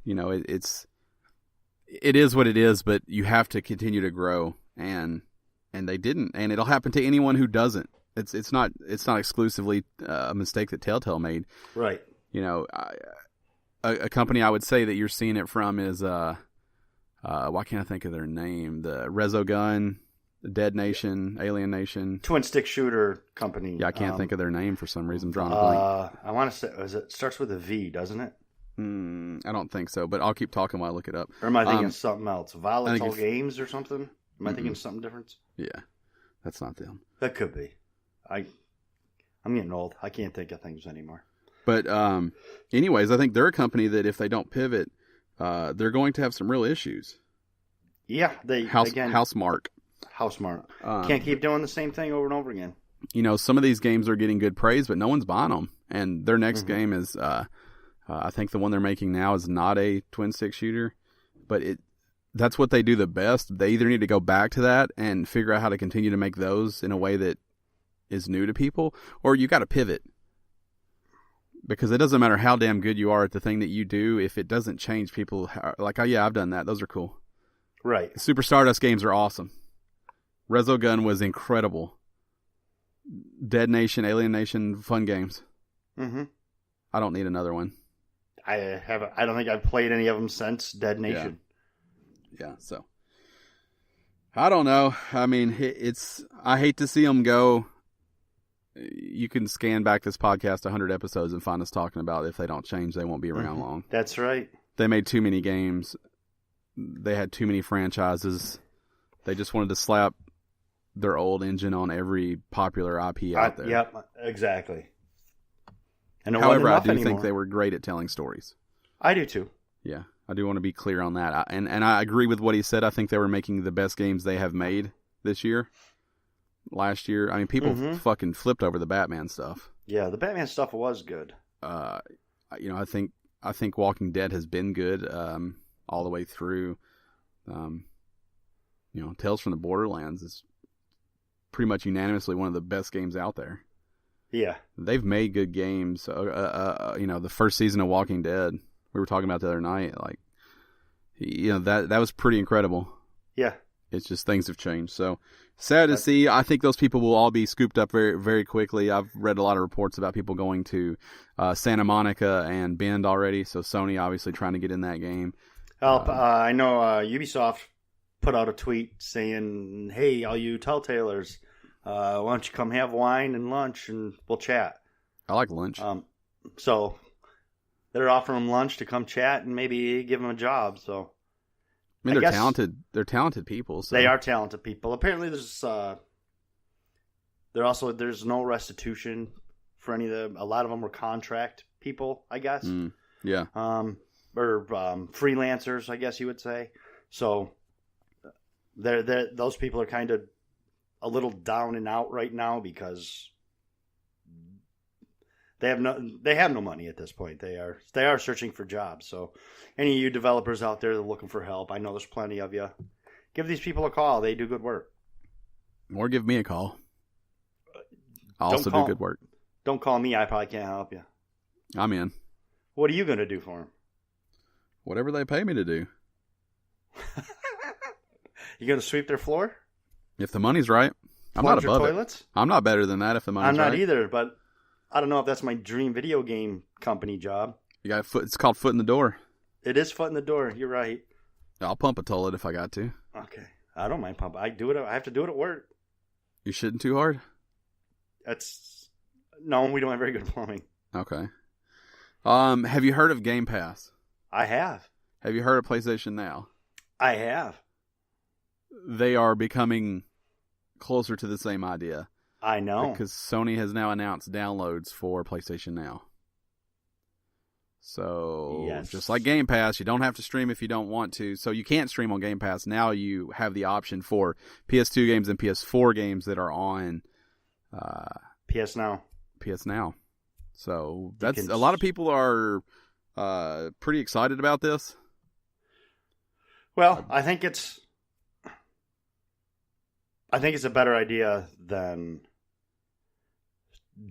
You know, it is what it is, but you have to continue to grow, and they didn't, and it'll happen to anyone who doesn't. It's not exclusively a mistake that Telltale made. Right. You know, a company I would say that you're seeing it from is why can't I think of their name? The Resogun. Dead Nation, Alien Nation. Twin stick shooter company. Yeah, I can't think of their name for some reason. I'm drawing a blank. I want to say, it starts with a V, doesn't it? I don't think so, but I'll keep talking while I look it up. Or am I thinking something else? Volatile Games or something? Am I thinking something different? Yeah, that's not them. That could be. I'm getting old. I can't think of things anymore. But anyways, I think they're a company that if they don't pivot, they're going to have some real issues. Yeah, Housemarque. Can't keep doing the same thing over and over again. You know, some of these games are getting good praise, but no one's buying them. And their next game is, I think the one they're making now is not a twin stick shooter, but that's what they do the best. They either need to go back to that and figure out how to continue to make those in a way that is new to people, or you got to pivot. Because it doesn't matter how damn good you are at the thing that you do, if it doesn't change people, like, oh yeah, I've done that. Those are cool. Right. Super Stardust games are awesome. Resogun was incredible. Dead Nation, Alien Nation, fun games. Mm-hmm. I don't need another one. I don't think I've played any of them since Dead Nation. Yeah, so. I don't know. I mean, I hate to see them go. You can scan back this podcast 100 episodes and find us talking about if they don't change, they won't be around long. That's right. They made too many games. They had too many franchises. They just wanted to slap their old engine on every popular IP out there. Yep, exactly. And however, I do think they were great at telling stories. I do too. Yeah, I do want to be clear on that. And I agree with what he said. I think they were making the best games they have made this year. Last year, I mean, people fucking flipped over the Batman stuff. Yeah, the Batman stuff was good. You know, I think Walking Dead has been good all the way through. You know, Tales from the Borderlands is pretty much unanimously one of the best games out there. Yeah. They've made good games. You know, the first season of Walking Dead, we were talking about the other night, like, you know, that was pretty incredible. Yeah. It's just things have changed. So sad to see. I think those people will all be scooped up very, very quickly. I've read a lot of reports about people going to Santa Monica and Bend already. So Sony obviously trying to get in that game. I know Ubisoft put out a tweet saying, "Hey, all you Telltalers, why don't you come have wine and lunch and we'll chat." I like lunch. So they're offering them lunch to come chat and maybe give them a job. So I mean, they're talented. They're talented people. So. They are talented people. Apparently, there's no restitution for any of them. A lot of them were contract people, I guess. Yeah. Or freelancers, I guess you would say. So those people are kind of a little down and out right now because they have no money at this point. They are searching for jobs. So any of you developers out there that are looking for help, I know there's plenty of you. Give these people a call. They do good work. Or give me a call. I also do good work. Don't call me. I probably can't help you. I'm in. What are you going to do for them? Whatever they pay me to do. You going to sweep their floor? If the money's right. I'm not above toilets? it. I'm not better than that if the money's right. I'm not either, but I don't know if that's my dream video game company job. You got it's called foot in the door. It is foot in the door. You're right. I'll pump a toilet if I got to. Okay. I don't mind pumping. I have to do it at work. You shitting too hard? No, we don't have very good plumbing. Okay. Have you heard of Game Pass? I have. Have you heard of PlayStation Now? I have. They are becoming closer to the same idea. I know. Because Sony has now announced downloads for PlayStation Now. So, yes. Just like Game Pass, you don't have to stream if you don't want to. So you can't stream on Game Pass. Now you have the option for PS2 games and PS4 games that are on PS Now. PS Now. So that's a lot of people are pretty excited about this. Well, I think it's a better idea than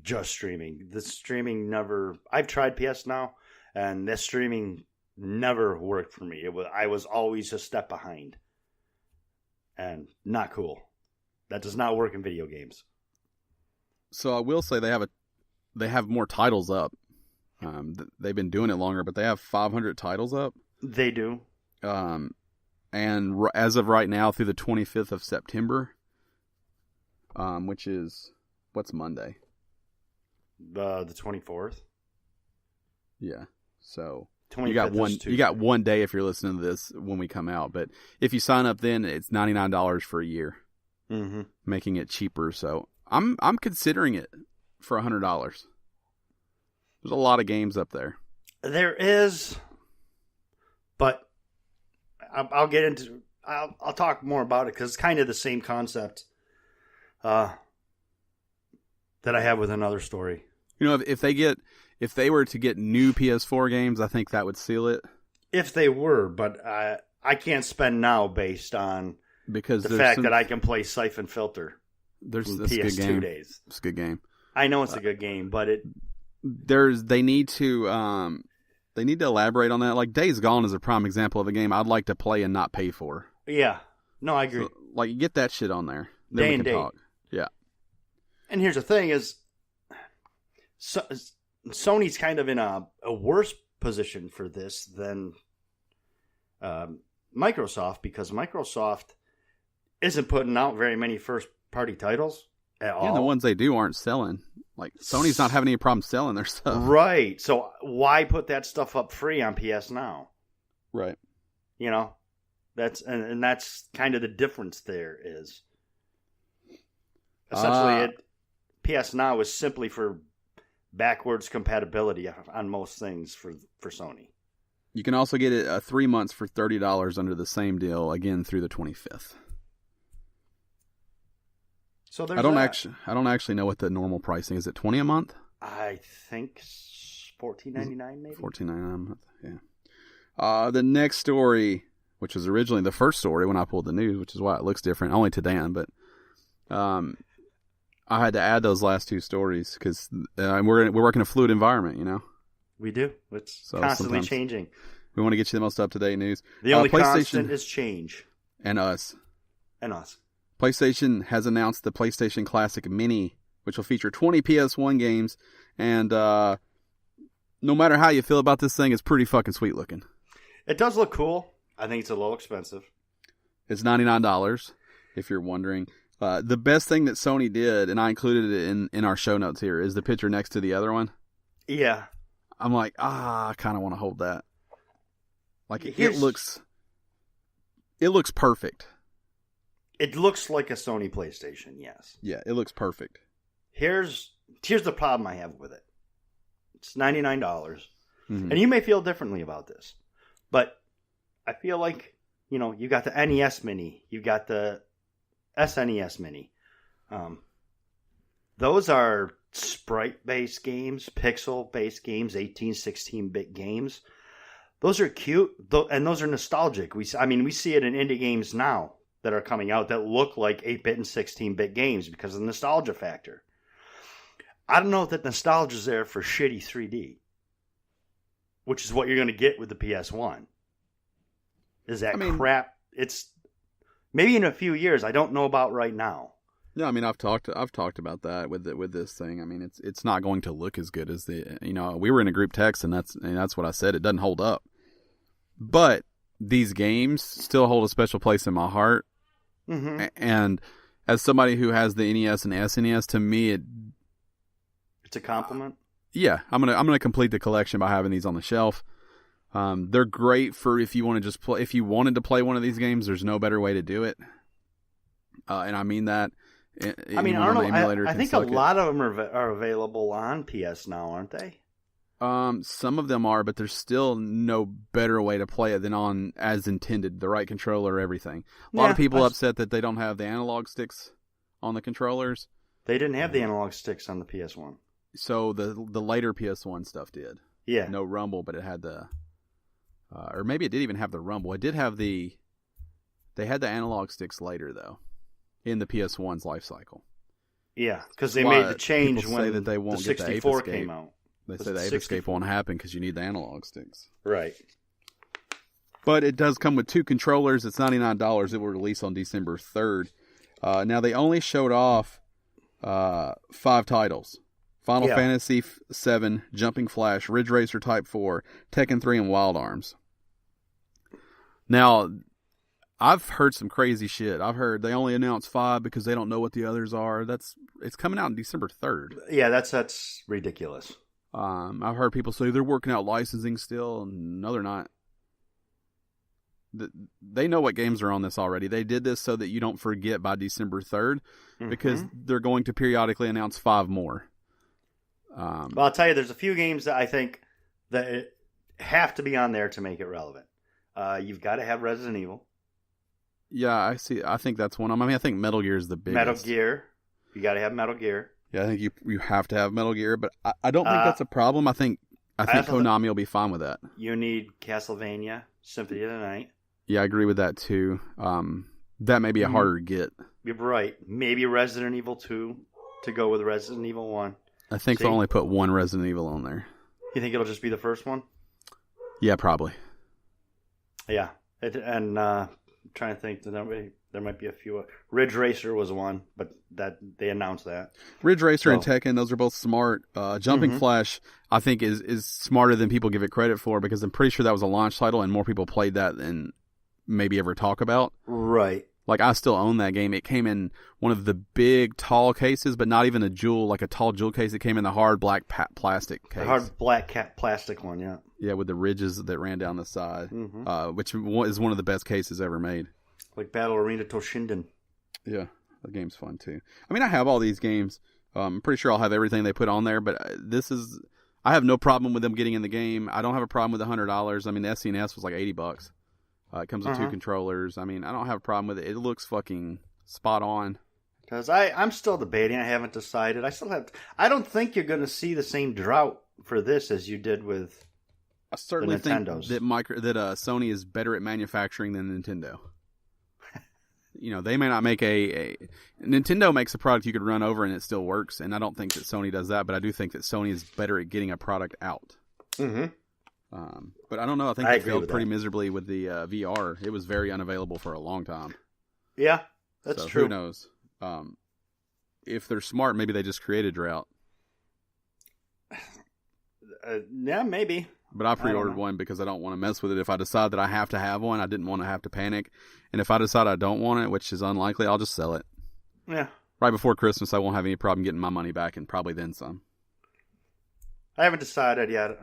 just streaming. The streaming I've tried PS Now, and this streaming never worked for me. I was always a step behind. And not cool. That does not work in video games. So I will say they have more titles up. They've been doing it longer, but they have 500 titles up. They do. And as of right now, through the 25th of September, which is, what's Monday? The 24th. Yeah. So you got one day if you're listening to this when we come out. But if you sign up then, it's $99 for a year, making it cheaper. So I'm considering it for $100. There's a lot of games up there. There is, but I'll get into. I'll talk more about it because it's kind of the same concept that I have with another story. You know, if they were to get new PS4 games, I think that would seal it. If they were, but I can't spend now based on the fact that I can play Siphon Filter. That's PS2 days. It's a good game. I know it's a good game, but they need to elaborate on that. Like Days Gone is a prime example of a game I'd like to play and not pay for. Yeah, no, I agree. So, like, get that shit on there. Then we can talk. Yeah. And here's the thing: is Sony's kind of in a worse position for this than Microsoft, because Microsoft isn't putting out very many first-party titles at all. Yeah, the ones they do aren't selling. Like, Sony's not having any problem selling their stuff. Right. So why put that stuff up free on PS Now? Right. You know, that's kind of the difference there is. Essentially, PS Now is simply for backwards compatibility on most things for Sony. You can also get it 3 months for $30 under the same deal, again, through the 25th. So I don't actually know what the normal pricing is. It $20 a month? I think $14.99 maybe. $14.99 a month. Yeah. The next story, which was originally the first story when I pulled the news, which is why it looks different, only to Dan, but I had to add those last two stories because we're working a fluid environment, you know. We do. It's constantly changing. We want to get you the most up to date news. The only constant is change. And us. And us. PlayStation has announced the PlayStation Classic Mini, which will feature 20 PS1 games, and no matter how you feel about this thing, it's pretty fucking sweet looking. It does look cool. I think it's a little expensive. It's $99, if you're wondering. The best thing that Sony did, and I included it in our show notes here, is the picture next to the other one. Yeah. I'm like, I kind of want to hold that. Like, it looks perfect. It looks like a Sony PlayStation, yes. Yeah, it looks perfect. Here's the problem I have with it. It's $99. Mm-hmm. And you may feel differently about this. But I feel like, you know, you got the NES Mini. You got the SNES Mini. Those are sprite-based games, pixel-based games, 18, 16-bit games. Those are cute, and those are nostalgic. We see it in indie games now. that are coming out that look like 8-bit and 16-bit games because of the nostalgia factor. I don't know if that nostalgia is there for shitty 3D, which is what you're going to get with the PS1. Is that crap? It's maybe in a few years. I don't know about right now. Yeah, I mean, I've talked about that with this thing. I mean, it's not going to look as good as we were in a group text, and that's what I said. It doesn't hold up, but these games still hold a special place in my heart. Mm-hmm. And as somebody who has the NES and SNES, to me, it's a compliment. Yeah, I'm gonna complete the collection by having these on the shelf. They're great for if you want to just play. If you wanted to play one of these games, there's no better way to do it. And I mean that. I mean, I don't know. I think a lot of them are available on PS now, aren't they? Some of them are, but there's still no better way to play it than on as intended, the right controller, everything. A lot of people upset that they don't have the analog sticks on the controllers. They didn't have the analog sticks on the PS1. So the later PS1 stuff did. Yeah. No rumble, but it had the, or maybe it didn't even have the rumble. It did have they had the analog sticks later though, in the PS1's life cycle. Yeah, because they made the change when that they won't the get the 64 came out. They say the Ape Escape won't happen because you need the analog sticks. Right. But it does come with 2 controllers. It's $99. It will release on December 3rd. Now, they only showed off 5 titles. Final Fantasy VII, Jumping Flash, Ridge Racer Type 4, Tekken 3, and Wild Arms. Now, I've heard some crazy shit. I've heard they only announced 5 because they don't know what the others are. It's coming out on December 3rd. Yeah, that's ridiculous. I've heard people say they're working out licensing still. No, they're not. They know what games are on this already. They did this so that you don't forget by December 3rd because they're going to periodically announce 5 more. Well, I'll tell you, there's a few games that I think that have to be on there to make it relevant. You've got to have Resident Evil. Yeah, I see. I think that's one of them. I mean, I think Metal Gear is the biggest. Metal Gear. You got to have Metal Gear. Yeah, I think you have to have Metal Gear, but I don't think that's a problem. I think Konami will be fine with that. You need Castlevania, Symphony of the Night. Yeah, I agree with that too. That may be a harder get. You're right. Maybe Resident Evil 2 to go with Resident Evil 1. I think they'll only put 1 Resident Evil on there. You think it'll just be the first one? Yeah, probably. Yeah, I'm trying to think. There might be a few. Ridge Racer was one, but that they announced that. Ridge Racer and Tekken, those are both smart. Jumping Flash, I think, is smarter than people give it credit for because I'm pretty sure that was a launch title and more people played that than maybe ever talk about. Right. Like, I still own that game. It came in one of the big, tall cases, but not even a jewel, like a tall jewel case. It came in the hard black plastic case. The hard black plastic one, yeah. Yeah, with the ridges that ran down the side, which is one of the best cases ever made. Like Battle Arena Toshinden. Yeah, the game's fun too. I mean, I have all these games. I'm pretty sure I'll have everything they put on there, but I have no problem with them getting in the game. I don't have a problem with the $100. I mean, the SNES was like $80. It comes with 2 controllers. I mean, I don't have a problem with it. It looks fucking spot on. Because I'm still debating. I haven't decided. I don't think you're going to see the same drought for this as you did with I certainly the Nintendos. think that Sony is better at manufacturing than Nintendo. They may not make Nintendo makes a product you could run over and it still works, and I don't think that Sony does that, but I do think that Sony is better at getting a product out. Mm-hmm. But I don't know. I think they failed pretty miserably with the VR. It was very unavailable for a long time. Yeah, that's true. Who knows? If they're smart, maybe they just create a drought. Yeah, maybe. But I pre-ordered one because I don't want to mess with it. If I decide that I have to have one, I didn't want to have to panic. And if I decide I don't want it, which is unlikely, I'll just sell it. Yeah. Right before Christmas, I won't have any problem getting my money back and probably then some. I haven't decided yet.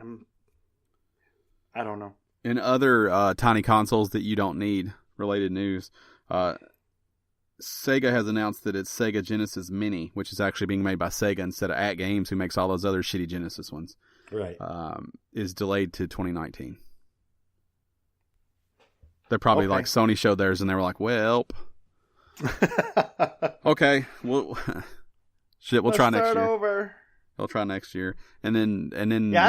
I don't know. In other tiny consoles that you don't need, related news, Sega has announced that its Sega Genesis Mini, which is actually being made by Sega instead of At Games, who makes all those other shitty Genesis ones. Right. Is delayed to 2019. They're probably like Sony showed theirs and they were like, well, okay, we'll try next year. Over. They'll try next year, and then I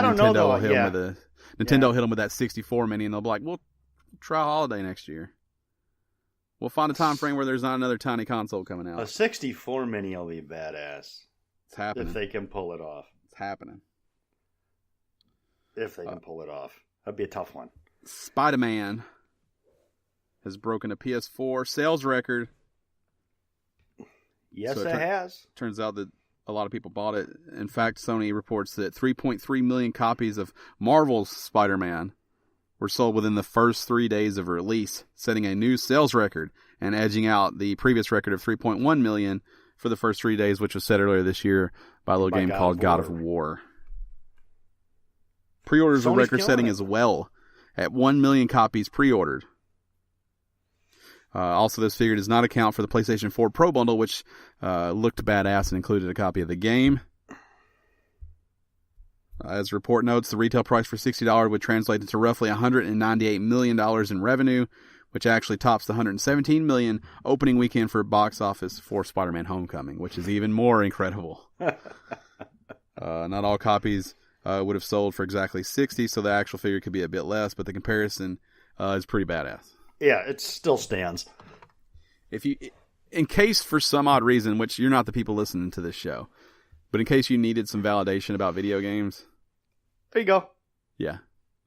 don't know, Nintendo will hit them with Nintendo hit them with that 64 mini, and they'll be like, we'll try Holiday next year. We'll find a time frame where there's not another tiny console coming A out. 64 mini will be badass. It's happening. If they can pull it off. It's happening. If they can pull it off. That'd be a tough one. Spider-Man has broken a PS4 sales record. Yes, So it has. Turns out that a lot of people bought it. In fact, Sony reports that 3.3 million copies of Marvel's Spider-Man were sold within the first 3 days of release, setting a new sales record and edging out the previous record of 3.1 million for the first 3 days, which was set earlier this year by a little game called God of War. Pre-orders were record-setting as well, at 1 million copies pre-ordered. Also, this figure does not account for the PlayStation 4 Pro Bundle, which looked badass and included a copy of the game. As the report notes, the retail price for $60 would translate into roughly $198 million in revenue, which actually tops the $117 million opening weekend for box office for Spider-Man Homecoming, which is even more incredible. Not all copies would have sold for exactly 60, so the actual figure could be a bit less, but the comparison is pretty badass. Yeah, it still stands. In case for some odd reason, which you're not the people listening to this show, but in case you needed some validation about video games, there you go. Yeah.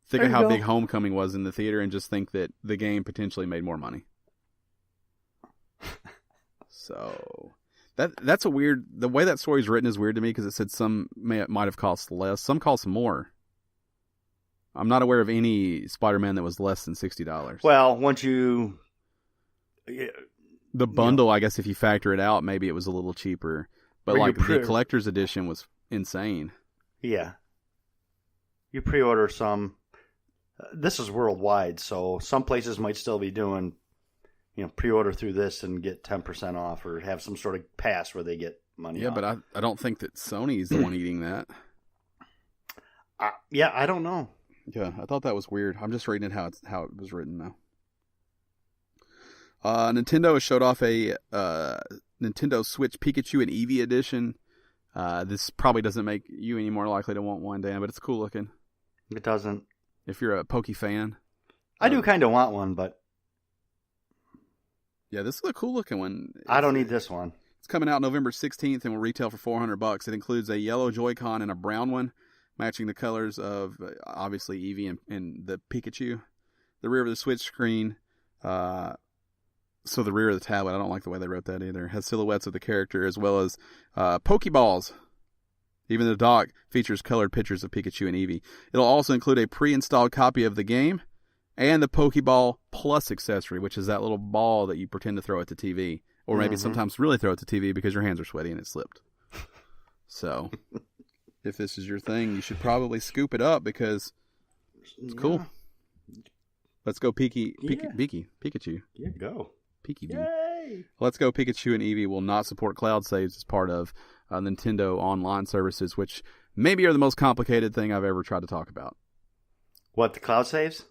Think of how big Homecoming was in the theater and just think that the game potentially made more money. So that's a weird, the way that story's written is weird to me because it said some might have cost less. Some cost more. I'm not aware of any Spider-Man that was less than $60. Well, once you... The bundle, I guess if you factor it out, maybe it was a little cheaper. But like the collector's edition was insane. Yeah. You pre-order some... This is worldwide, so some places might still be doing, pre-order through this and get 10% off or have some sort of pass where they get money off. But I don't think that Sony's the one eating that. Yeah, I don't know. Yeah, I thought that was weird. I'm just reading it how it was written now. Nintendo has showed off a Nintendo Switch Pikachu and Eevee edition. This probably doesn't make you any more likely to want one, Dan, but it's cool looking. It doesn't. If you're a Poke fan. I do kind of want one, but... Yeah, this is a cool looking one. I don't need this one. It's coming out November 16th and will retail for $400. It includes a yellow Joy-Con and a brown one, matching the colors of, obviously, Eevee and the Pikachu. The rear of the Switch screen, so the rear of the tablet, I don't like the way they wrote that either, has silhouettes of the character as well as Pokeballs. Even the dock features colored pictures of Pikachu and Eevee. It'll also include a pre-installed copy of the game and the Pokeball Plus accessory, which is that little ball that you pretend to throw at the TV. Or maybe sometimes really throw at the TV because your hands are sweaty and it slipped. So... If this is your thing, you should probably scoop it up because it's cool. Let's go Pikachu. Yeah, go. Yay! Let's go Pikachu and Eevee will not support cloud saves as part of Nintendo online services, which maybe are the most complicated thing I've ever tried to talk about. What, the cloud saves?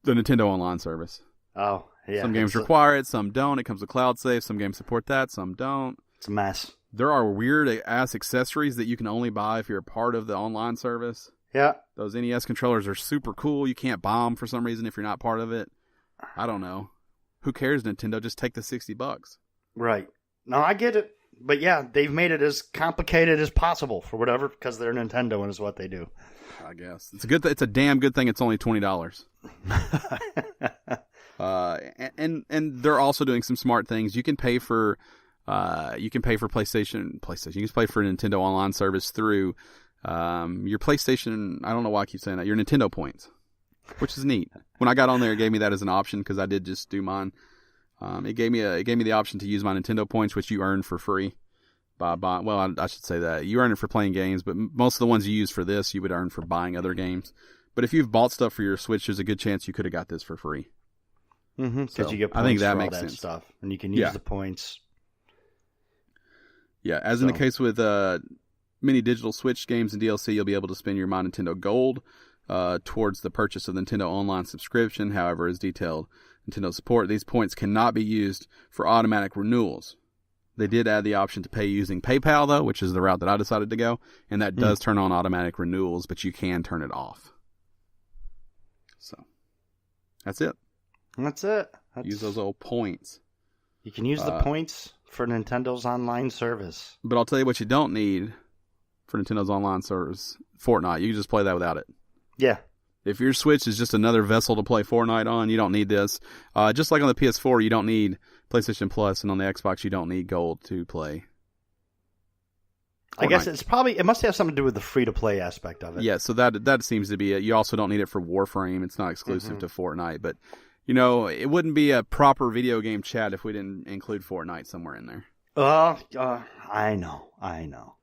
The Nintendo online service. Oh, yeah. Some games require it, some don't. It comes with cloud saves. Some games support that, some don't. It's a mess. There are weird-ass accessories that you can only buy if you're a part of the online service. Yeah. Those NES controllers are super cool. You can't buy them for some reason if you're not part of it. I don't know. Who cares, Nintendo? Just take the $60. Right. No, I get it. But yeah, they've made it as complicated as possible for whatever, because they're Nintendo and is what they do. I guess. It's a damn good thing it's only $20. And they're also doing some smart things. You can pay for... PlayStation. You can pay for Nintendo Online service through your PlayStation. I don't know why I keep saying that. Your Nintendo points, which is neat. When I got on there, it gave me that as an option because I did just do mine. It gave me the option to use my Nintendo points, which you earn for free. I should say that you earn it for playing games, but most of the ones you use for this, you would earn for buying other games. But if you've bought stuff for your Switch, there's a good chance you could have got this for free. Because you get points, I think that makes sense. Stuff, and you can use the points. Yeah, as in the case with many digital Switch games and DLC, you'll be able to spend your My Nintendo Gold towards the purchase of the Nintendo Online subscription. However, as detailed Nintendo support, these points cannot be used for automatic renewals. They did add the option to pay using PayPal, though, which is the route that I decided to go, and that does turn on automatic renewals, but you can turn it off. So, that's it. That's it. Use those old points. You can use the points for Nintendo's online service. But I'll tell you what you don't need for Nintendo's online service. Fortnite. You can just play that without it. Yeah. If your Switch is just another vessel to play Fortnite on, you don't need this. Just like on the PS4, you don't need PlayStation Plus, and on the Xbox, you don't need Gold to play Fortnite. I guess it must have something to do with the free-to-play aspect of it. Yeah, so that seems to be it. You also don't need it for Warframe. It's not exclusive to Fortnite, but it wouldn't be a proper video game chat if we didn't include Fortnite somewhere in there. I know.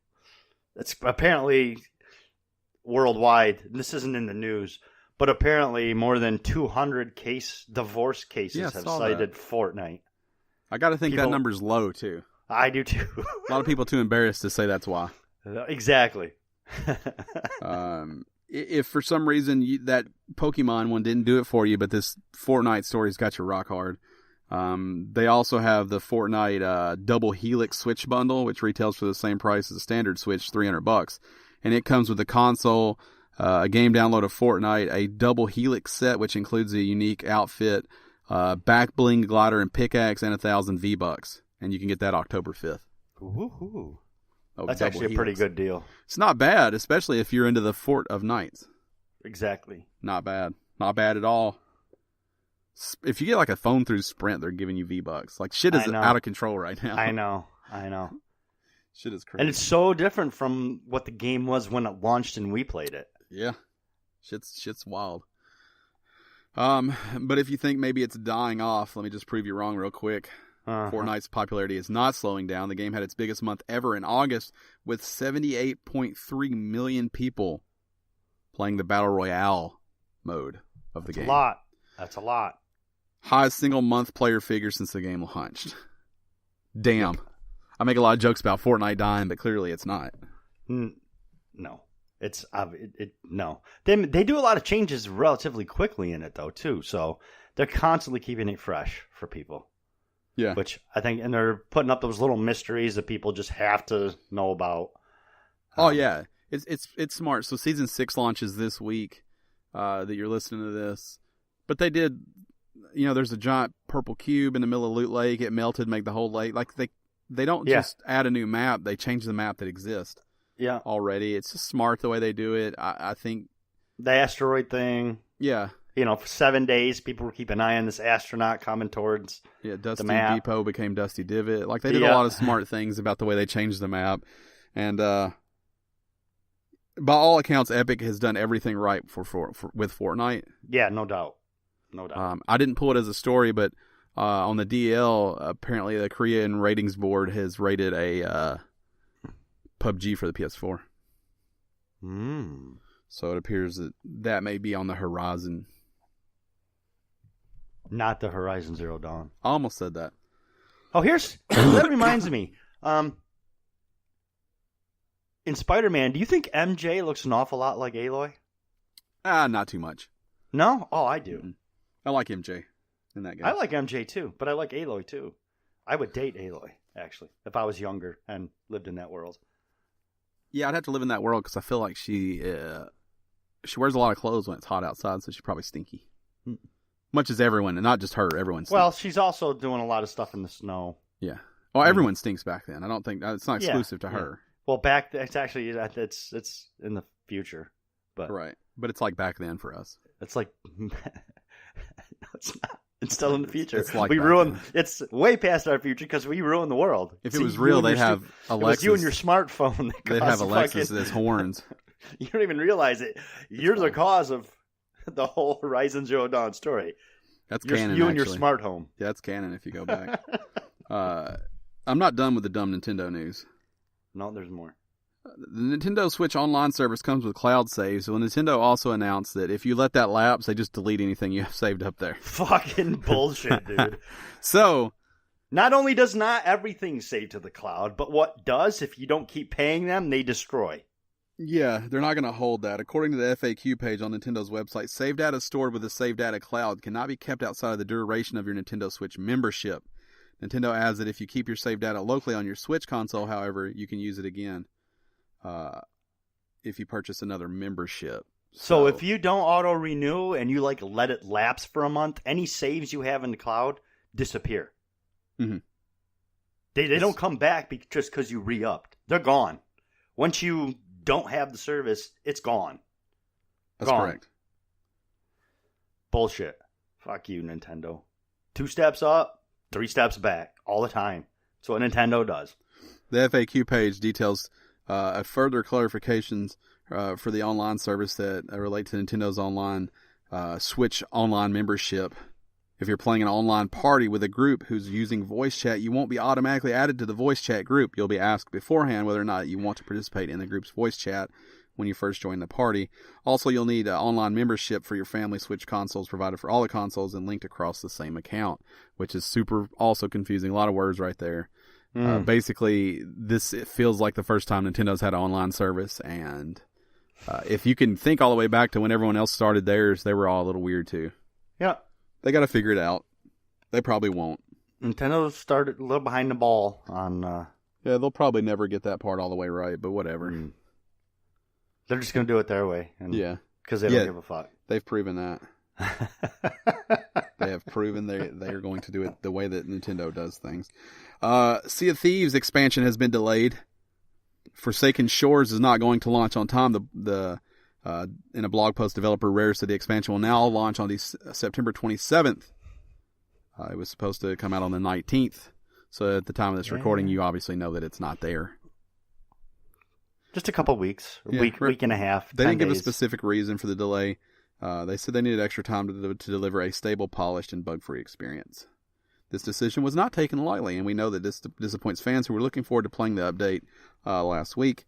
It's apparently worldwide. This isn't in the news, but apparently more than 200 divorce cases have cited Fortnite. I got to think that number's low too. I do too. A lot of people too embarrassed to say that's why. Exactly. If for some reason that Pokemon one didn't do it for you, but this Fortnite story's got you rock hard. They also have the Fortnite double Helix Switch bundle, which retails for the same price as a standard Switch, $300, and it comes with a console, a game download of Fortnite, a double Helix set, which includes a unique outfit, back bling glider and pickaxe, and 1,000 V-Bucks, and you can get that October 5th. Ooh. That's actually a pretty good deal. It's not bad, especially if you're into the Fort of Knights. Exactly. Not bad. Not bad at all. If you get like a phone through Sprint, they're giving you V-Bucks. Like shit is out of control right now. I know. Shit is crazy. And it's so different from what the game was when it launched and we played it. Yeah. Shit's wild. But if you think maybe it's dying off, let me just prove you wrong real quick. Fortnite's popularity is not slowing down. The game had its biggest month ever in August with 78.3 million people playing the Battle Royale mode of the game. That's a lot. Highest single month player figure since the game launched. Damn. I make a lot of jokes about Fortnite dying, but clearly it's not. No. No. They do a lot of changes relatively quickly in it, though, too. So they're constantly keeping it fresh for people. Yeah. Which I think, and they're putting up those little mysteries that people just have to know about. Oh, yeah. It's smart. So Season 6 launches this week that you're listening to this. But they did, there's a giant purple cube in the middle of Loot Lake. It melted, make the whole lake. Like, they don't just add a new map. They change the map that exists already. It's just smart the way they do it. I think. The asteroid thing. Yeah. For 7 days, people were keeping an eye on this astronaut coming towards Dusty the map. Depot became Dusty Divot. Like, they did a lot of smart things about the way they changed the map. And by all accounts, Epic has done everything right with Fortnite. Yeah, no doubt. I didn't pull it as a story, but on the DL, apparently the Korean ratings board has rated a PUBG for the PS4. So it appears that may be on the horizon. Not the Horizon Zero Dawn. I almost said that. Oh, that reminds me. In Spider-Man, do you think MJ looks an awful lot like Aloy? Not too much. No? Oh, I do. I like MJ in that game. I like MJ too, but I like Aloy too. I would date Aloy, actually, if I was younger and lived in that world. Yeah, I'd have to live in that world because I feel like she wears a lot of clothes when it's hot outside, so she's probably stinky. Much as everyone, and not just her, everyone stinks. Well, she's also doing a lot of stuff in the snow. Yeah. Well, everyone stinks back then. I don't think it's not exclusive to her. Well, it's actually it's in the future, but right. But it's like back then for us. It's like no, it's not. It's still in the future. It's like It's way past our future because we ruin the world. If it was real, they'd have Alexis. It was you and your smartphone. They'd have Alexis as horns. You don't even realize it. You're the cause of the whole Horizon Zero Dawn story. That's canon. You and your smart home. Yeah, that's canon if you go back. I'm not done with the dumb Nintendo news. No, there's more. The Nintendo Switch Online service comes with cloud saves, so Nintendo also announced that if you let that lapse, they just delete anything you have saved up there. Fucking bullshit, dude. So, not only does not everything save to the cloud, but what does, if you don't keep paying them, they destroy. Yeah, they're not going to hold that. According to the FAQ page on Nintendo's website, save data stored with the Save Data Cloud cannot be kept outside of the duration of your Nintendo Switch membership. Nintendo adds that if you keep your save data locally on your Switch console, however, you can use it again if you purchase another membership. So if you don't auto-renew and you let it lapse for a month, any saves you have in the cloud disappear. Mm-hmm. They don't come back just because you re-upped. They're gone. Once you don't have the service, it's gone. That's correct. Bullshit. Fuck you, Nintendo. 2 steps up, 3 steps back, all the time. That's what Nintendo does. The FAQ page details further clarifications for the online service that relate to Nintendo's online Switch online membership. If you're playing an online party with a group who's using voice chat, you won't be automatically added to the voice chat group. You'll be asked beforehand whether or not you want to participate in the group's voice chat when you first join the party. Also, you'll need online membership for your family Switch consoles provided for all the consoles and linked across the same account, which is super also confusing. A lot of words right there. Basically, it feels like the first time Nintendo's had an online service, and if you can think all the way back to when everyone else started theirs, they were all a little weird too. Yeah. They got to figure it out. They probably won't. Nintendo started a little behind the ball on... Yeah, they'll probably never get that part all the way right, but whatever. They're just going to do it their way. Yeah. Because they don't give a fuck. They've proven that. They have proven they are going to do it the way that Nintendo does things. Sea of Thieves expansion has been delayed. Forsaken Shores is not going to launch on time. In a blog post, developer Rare said the expansion will now launch on September 27th. It was supposed to come out on the 19th. So at the time of this recording, you obviously know that it's not there. Just a couple weeks, week and a half. They didn't give a specific reason for the delay. They said they needed extra time to deliver a stable, polished, and bug-free experience. This decision was not taken lightly, and we know that this disappoints fans who were looking forward to playing the update last week.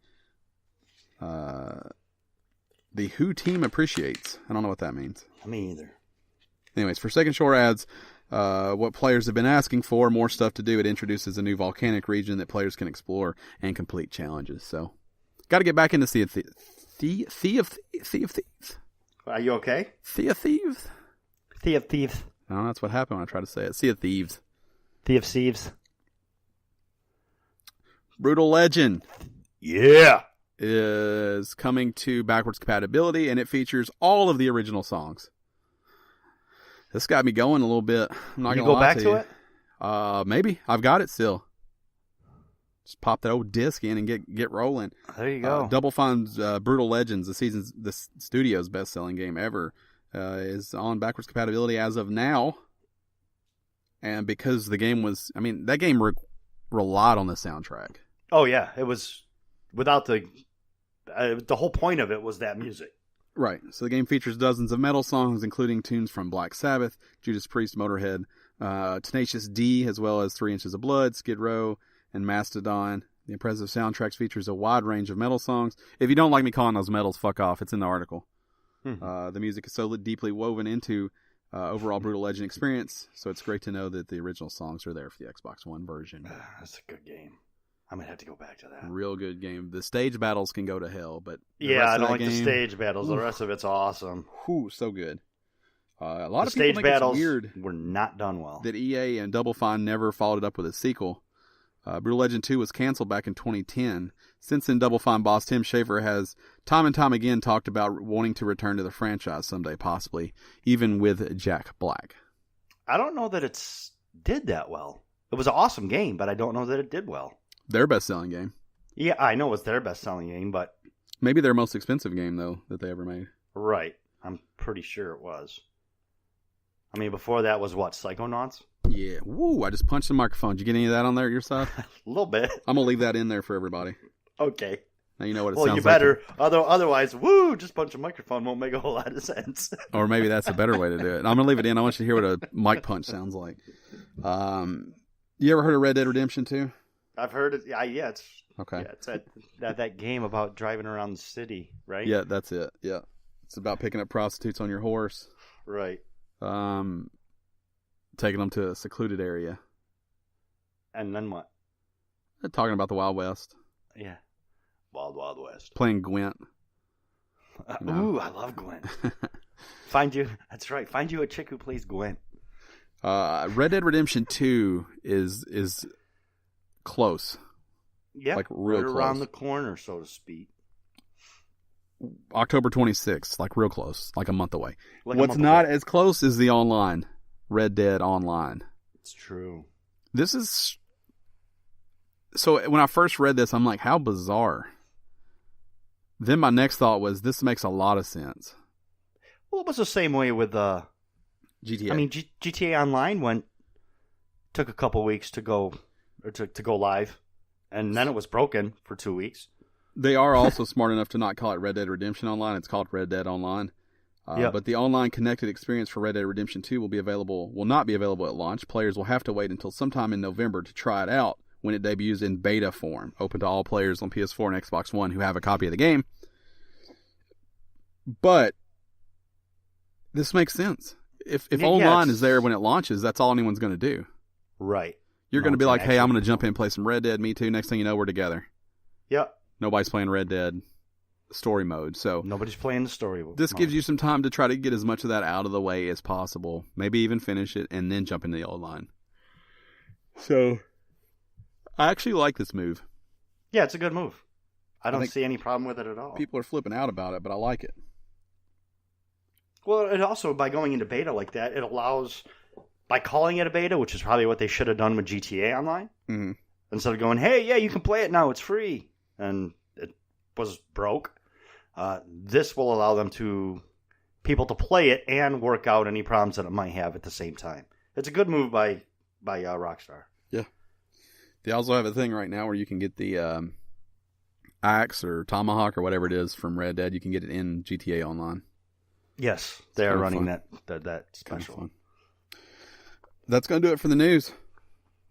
The Who team appreciates. I don't know what that means. Me either. Anyways, Forsaken Shore adds what players have been asking for, more stuff to do. It introduces a new volcanic region that players can explore and complete challenges. So, got to get back into Sea of Thieves. Are you okay? Sea of Thieves. Sea of Thieves. No, that's what happened when I tried to say it. Sea of Thieves. Sea of Thieves. Brutal Legend. Yeah. Is coming to backwards compatibility, and it features all of the original songs. This got me going a little bit. I'm not gonna lie to you. You go back to it? Maybe. I've got it still. Just pop that old disc in and get rolling. There you go. Double Fine's Brutal Legends, the studio's best-selling game ever, is on backwards compatibility as of now. And because the game was... I mean, that game relied on the soundtrack. Oh, yeah. It was... Without the whole point of it was that music. Right. So the game features dozens of metal songs, including tunes from Black Sabbath, Judas Priest, Motorhead, Tenacious D, as well as 3 Inches of Blood, Skid Row, and Mastodon. The impressive soundtracks features a wide range of metal songs. If you don't like me calling those metals, fuck off. It's in the article. The music is so deeply woven into overall Brutal Legend experience, so it's great to know that the original songs are there for the Xbox One version. That's a good game. I'm going to have to go back to that. Real good game. The stage battles can go to hell, but... Yeah, I don't like the stage battles. The rest of it's awesome. Whew, so good. A lot of people think it's weird were not done well. That EA and Double Fine never followed it up with a sequel. Brutal Legend 2 was canceled back in 2010. Since then, Double Fine boss Tim Schafer has time and time again talked about wanting to return to the franchise someday, possibly, even with Jack Black. I don't know that it did that well. It was an awesome game, but I don't know that it did well. Their best-selling game. Yeah, I know it's their best-selling game, but... Maybe their most expensive game, though, that they ever made. Right. I'm pretty sure it was. I mean, before that was what, Psychonauts? Yeah. Woo, I just punched the microphone. Did you get any of that on there your side? A little bit. I'm going to leave that in there for everybody. Okay. Now you know what it sounds like. Well, you better. Otherwise, just punch a microphone won't make a whole lot of sense. Or maybe that's a better way to do it. I'm going to leave it in. I want you to hear what a mic punch sounds like. You ever heard of Red Dead Redemption 2? I've heard it. Yeah, it's okay. Yeah, it's that game about driving around the city, right? Yeah, that's it. Yeah, it's about picking up prostitutes on your horse, right? Taking them to a secluded area, and then what? Talking about the Wild West. Yeah, Wild West. Playing Gwent. Ooh, I love Gwent. That's right. Find you a chick who plays Gwent. Red Dead Redemption 2 is close. Yeah, like real close. Around the corner, so to speak. October 26th, like real close, like a month away. Like What's not as close is the online, Red Dead Online. It's true. This is... So when I first read this, I'm like, how bizarre. Then my next thought was, this makes a lot of sense. Well, it was the same way with GTA. I mean, GTA Online took a couple weeks to go live, and then it was broken for 2 weeks. They are also smart enough to not call it Red Dead Redemption Online. It's called Red Dead Online. Yep. But the online connected experience for Red Dead Redemption 2 will not be available at launch. Players will have to wait until sometime in November to try it out when it debuts in beta form, open to all players on PS4 and Xbox One who have a copy of the game. But this makes sense. If online is there when it launches, that's all anyone's going to do. Right. You're going to be like, hey, I'm going to jump in and play some Red Dead. Me too. Next thing you know, we're together. Yep. Nobody's playing Red Dead story mode. So nobody's playing the story mode. This gives you some time to try to get as much of that out of the way as possible. Maybe even finish it and then jump into the online. So I actually like this move. Yeah, it's a good move. I don't see any problem with it at all. People are flipping out about it, but I like it. Well, it also, by going into beta like that, it allows, by calling it a beta, which is probably what they should have done with GTA Online, instead of going, hey, yeah, you can play it now, it's free, and it was broke, this will allow people to play it and work out any problems that it might have at the same time. It's a good move by Rockstar. Yeah. They also have a thing right now where you can get the axe or tomahawk or whatever it is from Red Dead. You can get it in GTA Online. Yes, they are running that special. That's going to do it for the news.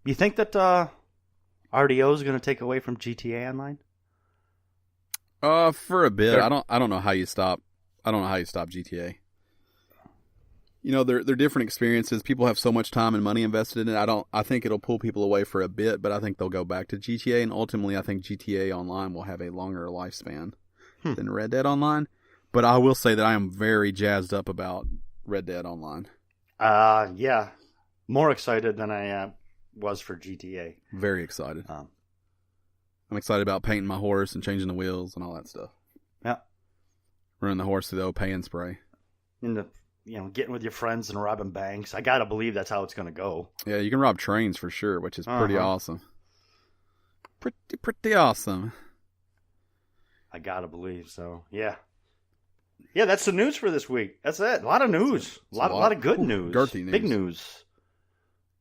You think that RDO is going to take away from GTA Online? For a bit. I don't know how you stop. I don't know how you stop GTA. You know, they're different experiences. People have so much time and money invested in it. I think it'll pull people away for a bit, but I think they'll go back to GTA, and ultimately I think GTA Online will have a longer lifespan than Red Dead Online. But I will say that I am very jazzed up about Red Dead Online. Yeah. More excited than I was for GTA. Very excited. I'm excited about painting my horse and changing the wheels and all that stuff. Yeah. Running the horse through the old pay and spray. Getting with your friends and robbing banks. I gotta believe that's how it's gonna go. Yeah, you can rob trains for sure, which is pretty awesome. Pretty awesome. I gotta believe so. Yeah. Yeah, that's the news for this week. That's it. A lot of news. A lot of good news. Girthy news. Big news.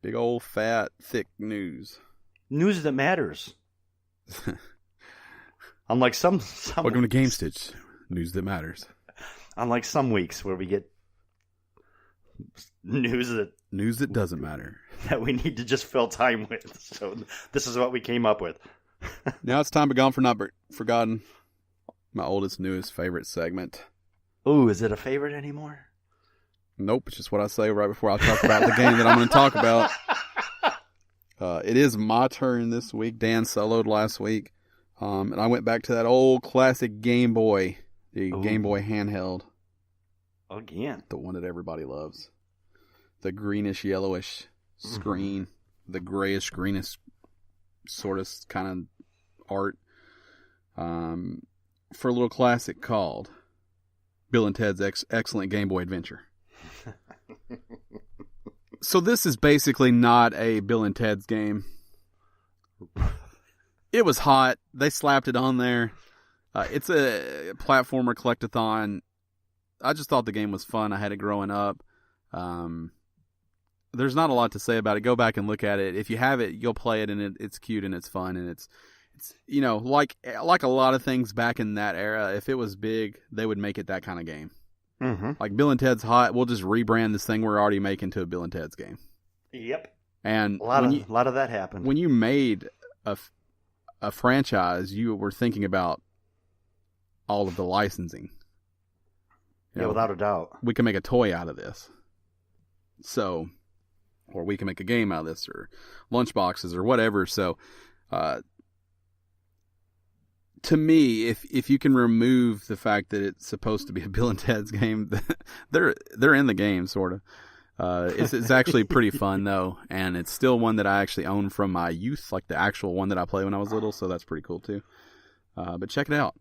Big old fat, thick news. News that matters. Unlike some Welcome to Gamestitch. News that matters. Unlike some weeks where we get news that doesn't matter. That we need to just fill time with. So this is what we came up with. Now it's time to Gone for Not Forgotten. My oldest, newest favorite segment. Ooh, is it a favorite anymore? Nope, it's just what I say right before I talk about the game that I'm going to talk about. It is my turn this week. Dan soloed last week. And I went back to that old classic Game Boy. The Game Boy handheld. Again. The one that everybody loves. The greenish, yellowish screen. The grayish, greenish sort of kind of art. For a little classic called Bill and Ted's Excellent Game Boy Adventure. So this is basically not a Bill and Ted's game. It was hot. They slapped it on there. It's a platformer collectathon. I just thought the game was fun. I had it growing up. There's not a lot to say about it. Go back and look at it. If you have it, you'll play it, and it's cute and it's fun, and it's like a lot of things back in that era. If it was big, they would make it that kind of game. Mm-hmm. Like Bill and Ted's Hot. We'll just rebrand this thing we're already making to a Bill and Ted's game. Yep. And a lot of that happened. When you made a franchise, you were thinking about all of the licensing. Without a doubt. We can make a toy out of this. So, or we can make a game out of this, or lunchboxes, or whatever. So, to me, if you can remove the fact that it's supposed to be a Bill and Ted's game, they're in the game, sort of. It's actually pretty fun, though, and it's still one that I actually own from my youth, like the actual one that I played when I was little, so that's pretty cool, too. But check it out.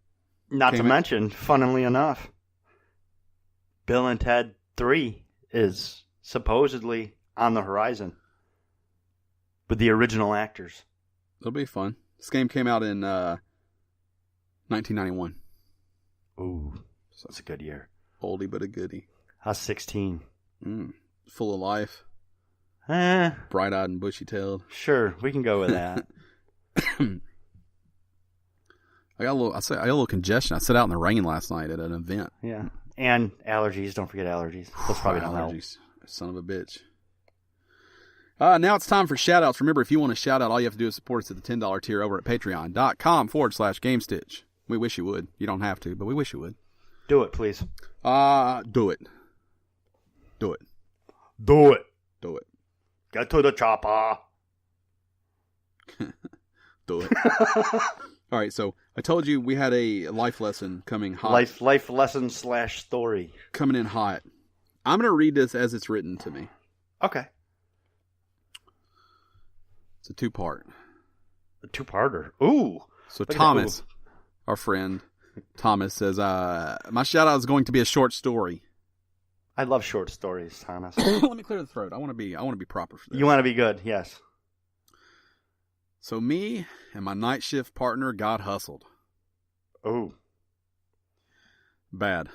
Not to mention, funnily enough, Bill and Ted 3 is supposedly on the horizon. with the original actors. It'll be fun. This game came out in 1991. Ooh, that's a good year. Oldie but a goodie. I was 16. Full of life. Bright-eyed and bushy-tailed. Sure, we can go with that. I got a little congestion. I sat out in the rain last night at an event. Yeah, and allergies. Don't forget allergies. Those probably don't help. Allergies. Son of a bitch. Now it's time for shout-outs. Remember, if you want to shout out, all you have to do is support us at the $10 tier over at patreon.com/Gamestitch. We wish you would. You don't have to, but we wish you would. Do it, please. Do it. Do it. Do it. Do it. Get to the chopper. Do it. All right, so I told you we had a life lesson coming hot. Life lesson / story. Coming in hot. I'm going to read this as it's written to me. Okay. It's a two-part. A two-parter. Ooh. So Thomas, our friend, Thomas says, my shout-out is going to be a short story. I love short stories, Thomas. Let me clear the throat. I want to be proper for this. You want to be good, yes. So me and my night shift partner got hustled. Oh. Bad.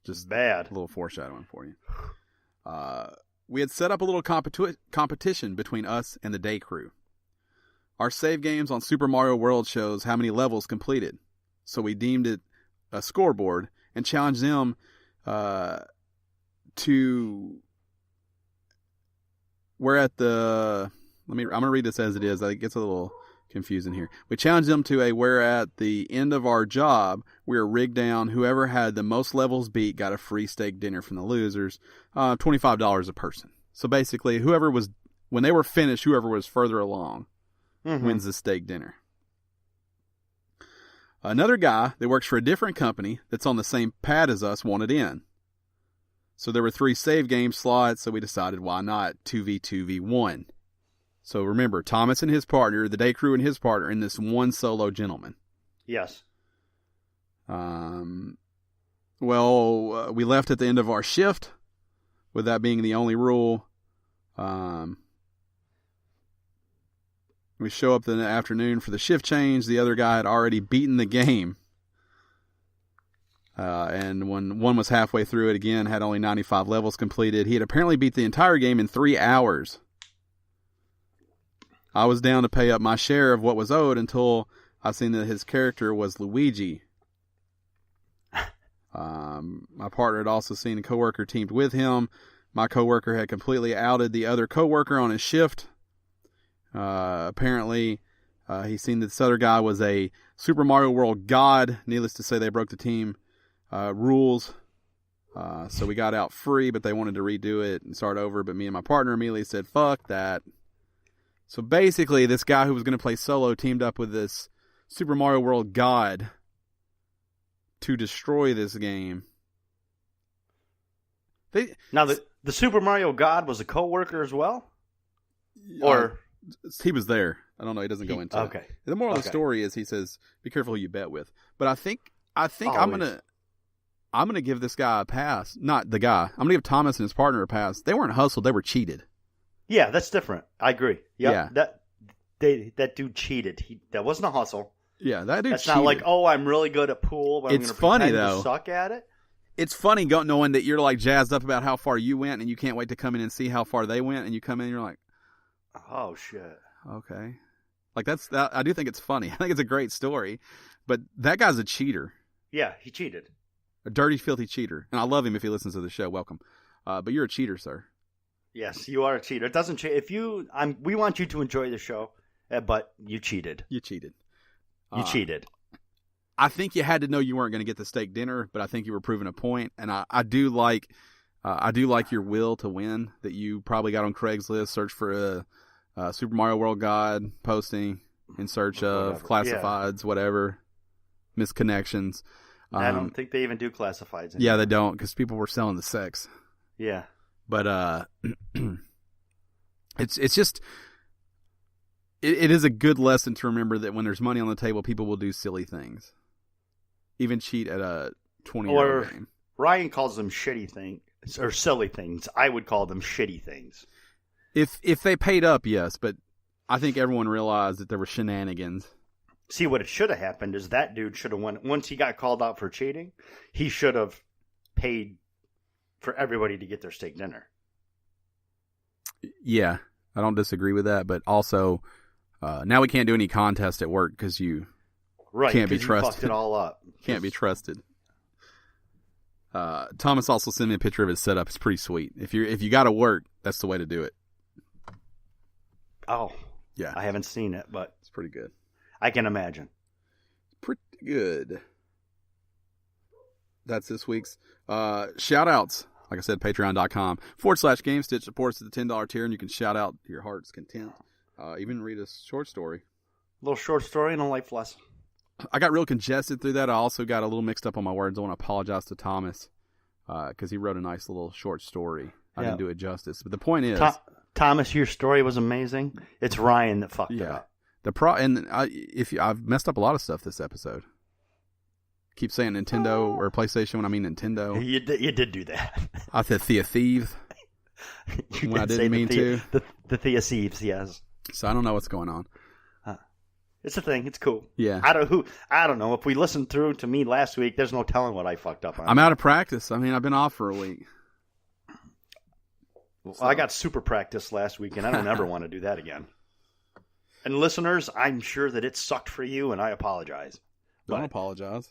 Just bad. A little foreshadowing for you. We had set up a little competition between us and the day crew. Our save games on Super Mario World shows how many levels completed. So we deemed it a scoreboard and challenged them to... We're at the... I'm going to read this as it is. It gets a little confusing here. We challenged them to where at the end of our job, we were rigged down. Whoever had the most levels beat got a free steak dinner from the losers, $25 a person. So basically, when they were finished, whoever was further along wins the steak dinner. Another guy that works for a different company that's on the same pad as us wanted in. So there were 3 save game slots, so we decided why not 2v2v1. So remember, Thomas and his partner, the day crew and his partner, and this one solo gentleman. Yes. We left at the end of our shift, with that being the only rule. We show up in the afternoon for the shift change. The other guy had already beaten the game. And when one was halfway through it again, had only 95 levels completed. He had apparently beat the entire game in 3 hours. I was down to pay up my share of what was owed until I seen that his character was Luigi. My partner had also seen a coworker teamed with him. My coworker had completely outed the other coworker on his shift. Apparently, he seen that this other guy was a Super Mario World god. Needless to say, they broke the team rules. So we got out free, but they wanted to redo it and start over. But me and my partner immediately said, fuck that. So basically, this guy who was going to play solo teamed up with this Super Mario World god to destroy this game. Now, the Super Mario god was a co-worker as well? Or... he was there. I don't know. He doesn't go into it. The moral of the story is he says, be careful who you bet with. But I think I'm gonna give this guy a pass. Not the guy. I'm gonna give Thomas and his partner a pass. They weren't hustled. They were cheated. Yeah, that's different. I agree. Yep. Yeah. That dude cheated. That wasn't a hustle. Yeah, that dude. That's cheated. Not like, oh, I'm really good at pool, but it's I'm going to pretend to suck at it. It's funny knowing that you're like jazzed up about how far you went, and you can't wait to come in and see how far they went, and you come in and you're like, oh shit. Okay. Like I do think it's funny. I think it's a great story, but that guy's a cheater. Yeah, he cheated. A dirty, filthy cheater, and I love him if he listens to the show. Welcome, but you're a cheater, sir. Yes, you are a cheater. It doesn't change. We want you to enjoy the show, but you cheated. You cheated. You cheated. I think you had to know you weren't going to get the steak dinner, but I think you were proving a point, and I do like your will to win. That you probably got on Craigslist, search for a Super Mario World God posting in search of classifieds, whatever, misconnections. I don't think they even do classifieds anymore. Yeah, they don't, because people were selling the sex. Yeah. But it's just it is a good lesson to remember that when there's money on the table, people will do silly things, even cheat at a 20-year-old game. Ryan calls them shitty things or silly things. I would call them shitty things. If they paid up, yes, but I think everyone realized that there were shenanigans. See, what it should have happened is that dude should have won. Once he got called out for cheating, he should have paid for everybody to get their steak dinner. Yeah, I don't disagree with that, but also now we can't do any contest at work because you can't be trusted. Fucked it all up. Can't be trusted. Thomas also sent me a picture of his setup. It's pretty sweet. If you got to work, that's the way to do it. Oh, yeah. I haven't seen it, but it's pretty good. I can imagine. Pretty good. That's this week's shout outs. Like I said, patreon.com/Gamestitch supports at the $10 tier, and you can shout out your heart's content. Even read a short story. A little short story and a life lesson. I got real congested through that. I also got a little mixed up on my words. I want to apologize to Thomas because he wrote a nice little short story. I didn't do it justice. But the point is... Thomas, your story was amazing. It's Ryan that fucked it up. I've messed up a lot of stuff this episode. Keep saying Nintendo or PlayStation when I mean Nintendo. You did do that. I said Thieves when I didn't mean to. The Thieves, yes. So I don't know what's going on. It's a thing. It's cool. Yeah. I don't know. If we listened through to me last week, there's no telling what I fucked up on. I'm out of practice. I mean, I've been off for a week. Well, I got super practice last week, and I don't ever want to do that again. And listeners, I'm sure that it sucked for you, and I apologize. Don't apologize.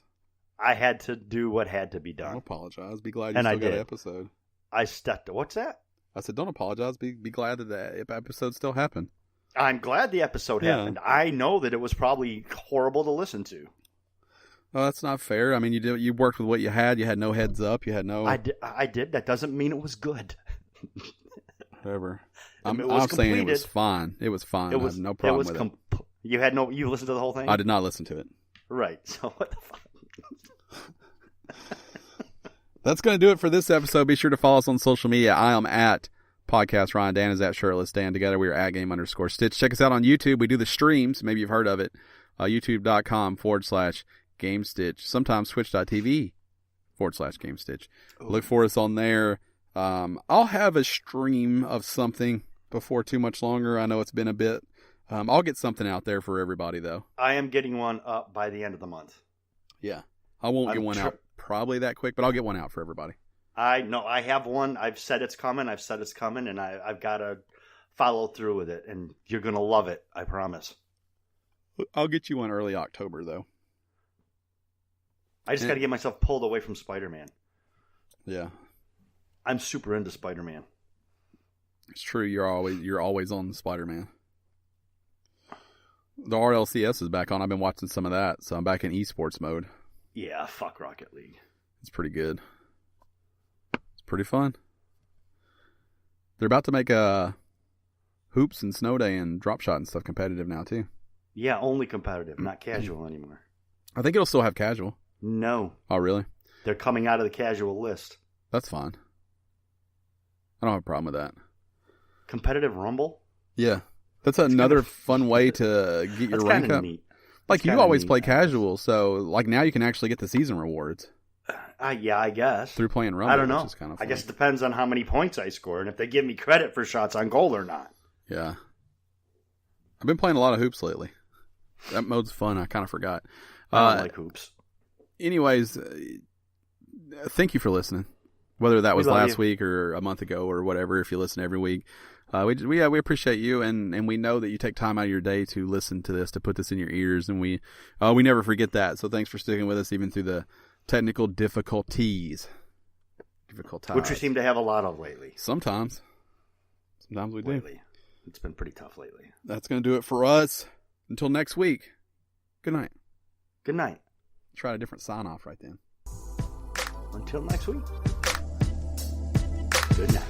I had to do what had to be done. Don't apologize. Be glad you still got an episode. I stepped. What's that? I said, don't apologize. Be glad that the episode still happened. I'm glad the episode happened. I know that it was probably horrible to listen to. Well, that's not fair. I mean, you worked with what you had. You had no heads up. You had no... I did. That doesn't mean it was good. Whatever. I'm saying it was fine. It was fine. I have no problem with it. You listened to the whole thing? I did not listen to it. Right. So what the fuck? That's going to do it for this episode. Be sure to follow us on social media. I am at Podcast Ryan. Dan is at Shirtless Dan. Together we are at Game_Stitch. Check us out on YouTube. We do the streams. Maybe you've heard of it. YouTube.com/Gamestitch. Sometimes Twitch.tv/Gamestitch. Look for us on there. I'll have a stream of something before too much longer. I know it's been a bit. I'll get something out there for everybody, though. I am getting one up by the end of the month. Yeah. I won't get one out probably that quick, but I'll get one out for everybody. I know. I have one. I've said it's coming. And I've got to follow through with it. And you're going to love it. I promise. I'll get you one early October, though. I just got to get myself pulled away from Spider-Man. Yeah. I'm super into Spider-Man. It's true. You're always on Spider-Man. The RLCS is back on. I've been watching some of that, so I'm back in esports mode. Yeah, fuck Rocket League. It's pretty good. It's pretty fun. They're about to make hoops and snow day and drop shot and stuff competitive now too. Yeah, only competitive, not casual anymore. I think it'll still have casual. No. Oh, really? They're coming out of the casual list. That's fine. I don't have a problem with that. Competitive Rumble? Yeah. That's another fun way to get your rank up. Neat. Like, you always play casual, so like now you can actually get the season rewards. Yeah, I guess. Through playing Rumble, I don't know. Which is kind of fun. I guess it depends on how many points I score and if they give me credit for shots on goal or not. Yeah. I've been playing a lot of hoops lately. That mode's fun. I kind of forgot. I don't like hoops. Anyways, thank you for listening. Whether that was last week or a month ago or whatever, if you listen every week. We appreciate you, and we know that you take time out of your day to listen to this, to put this in your ears, and we never forget that. So thanks for sticking with us even through the technical difficulties. Which we seem to have a lot of lately. Sometimes we do. Lately. It's been pretty tough lately. That's going to do it for us. Until next week, good night. Good night. Try a different sign-off right then. Until next week. Good night.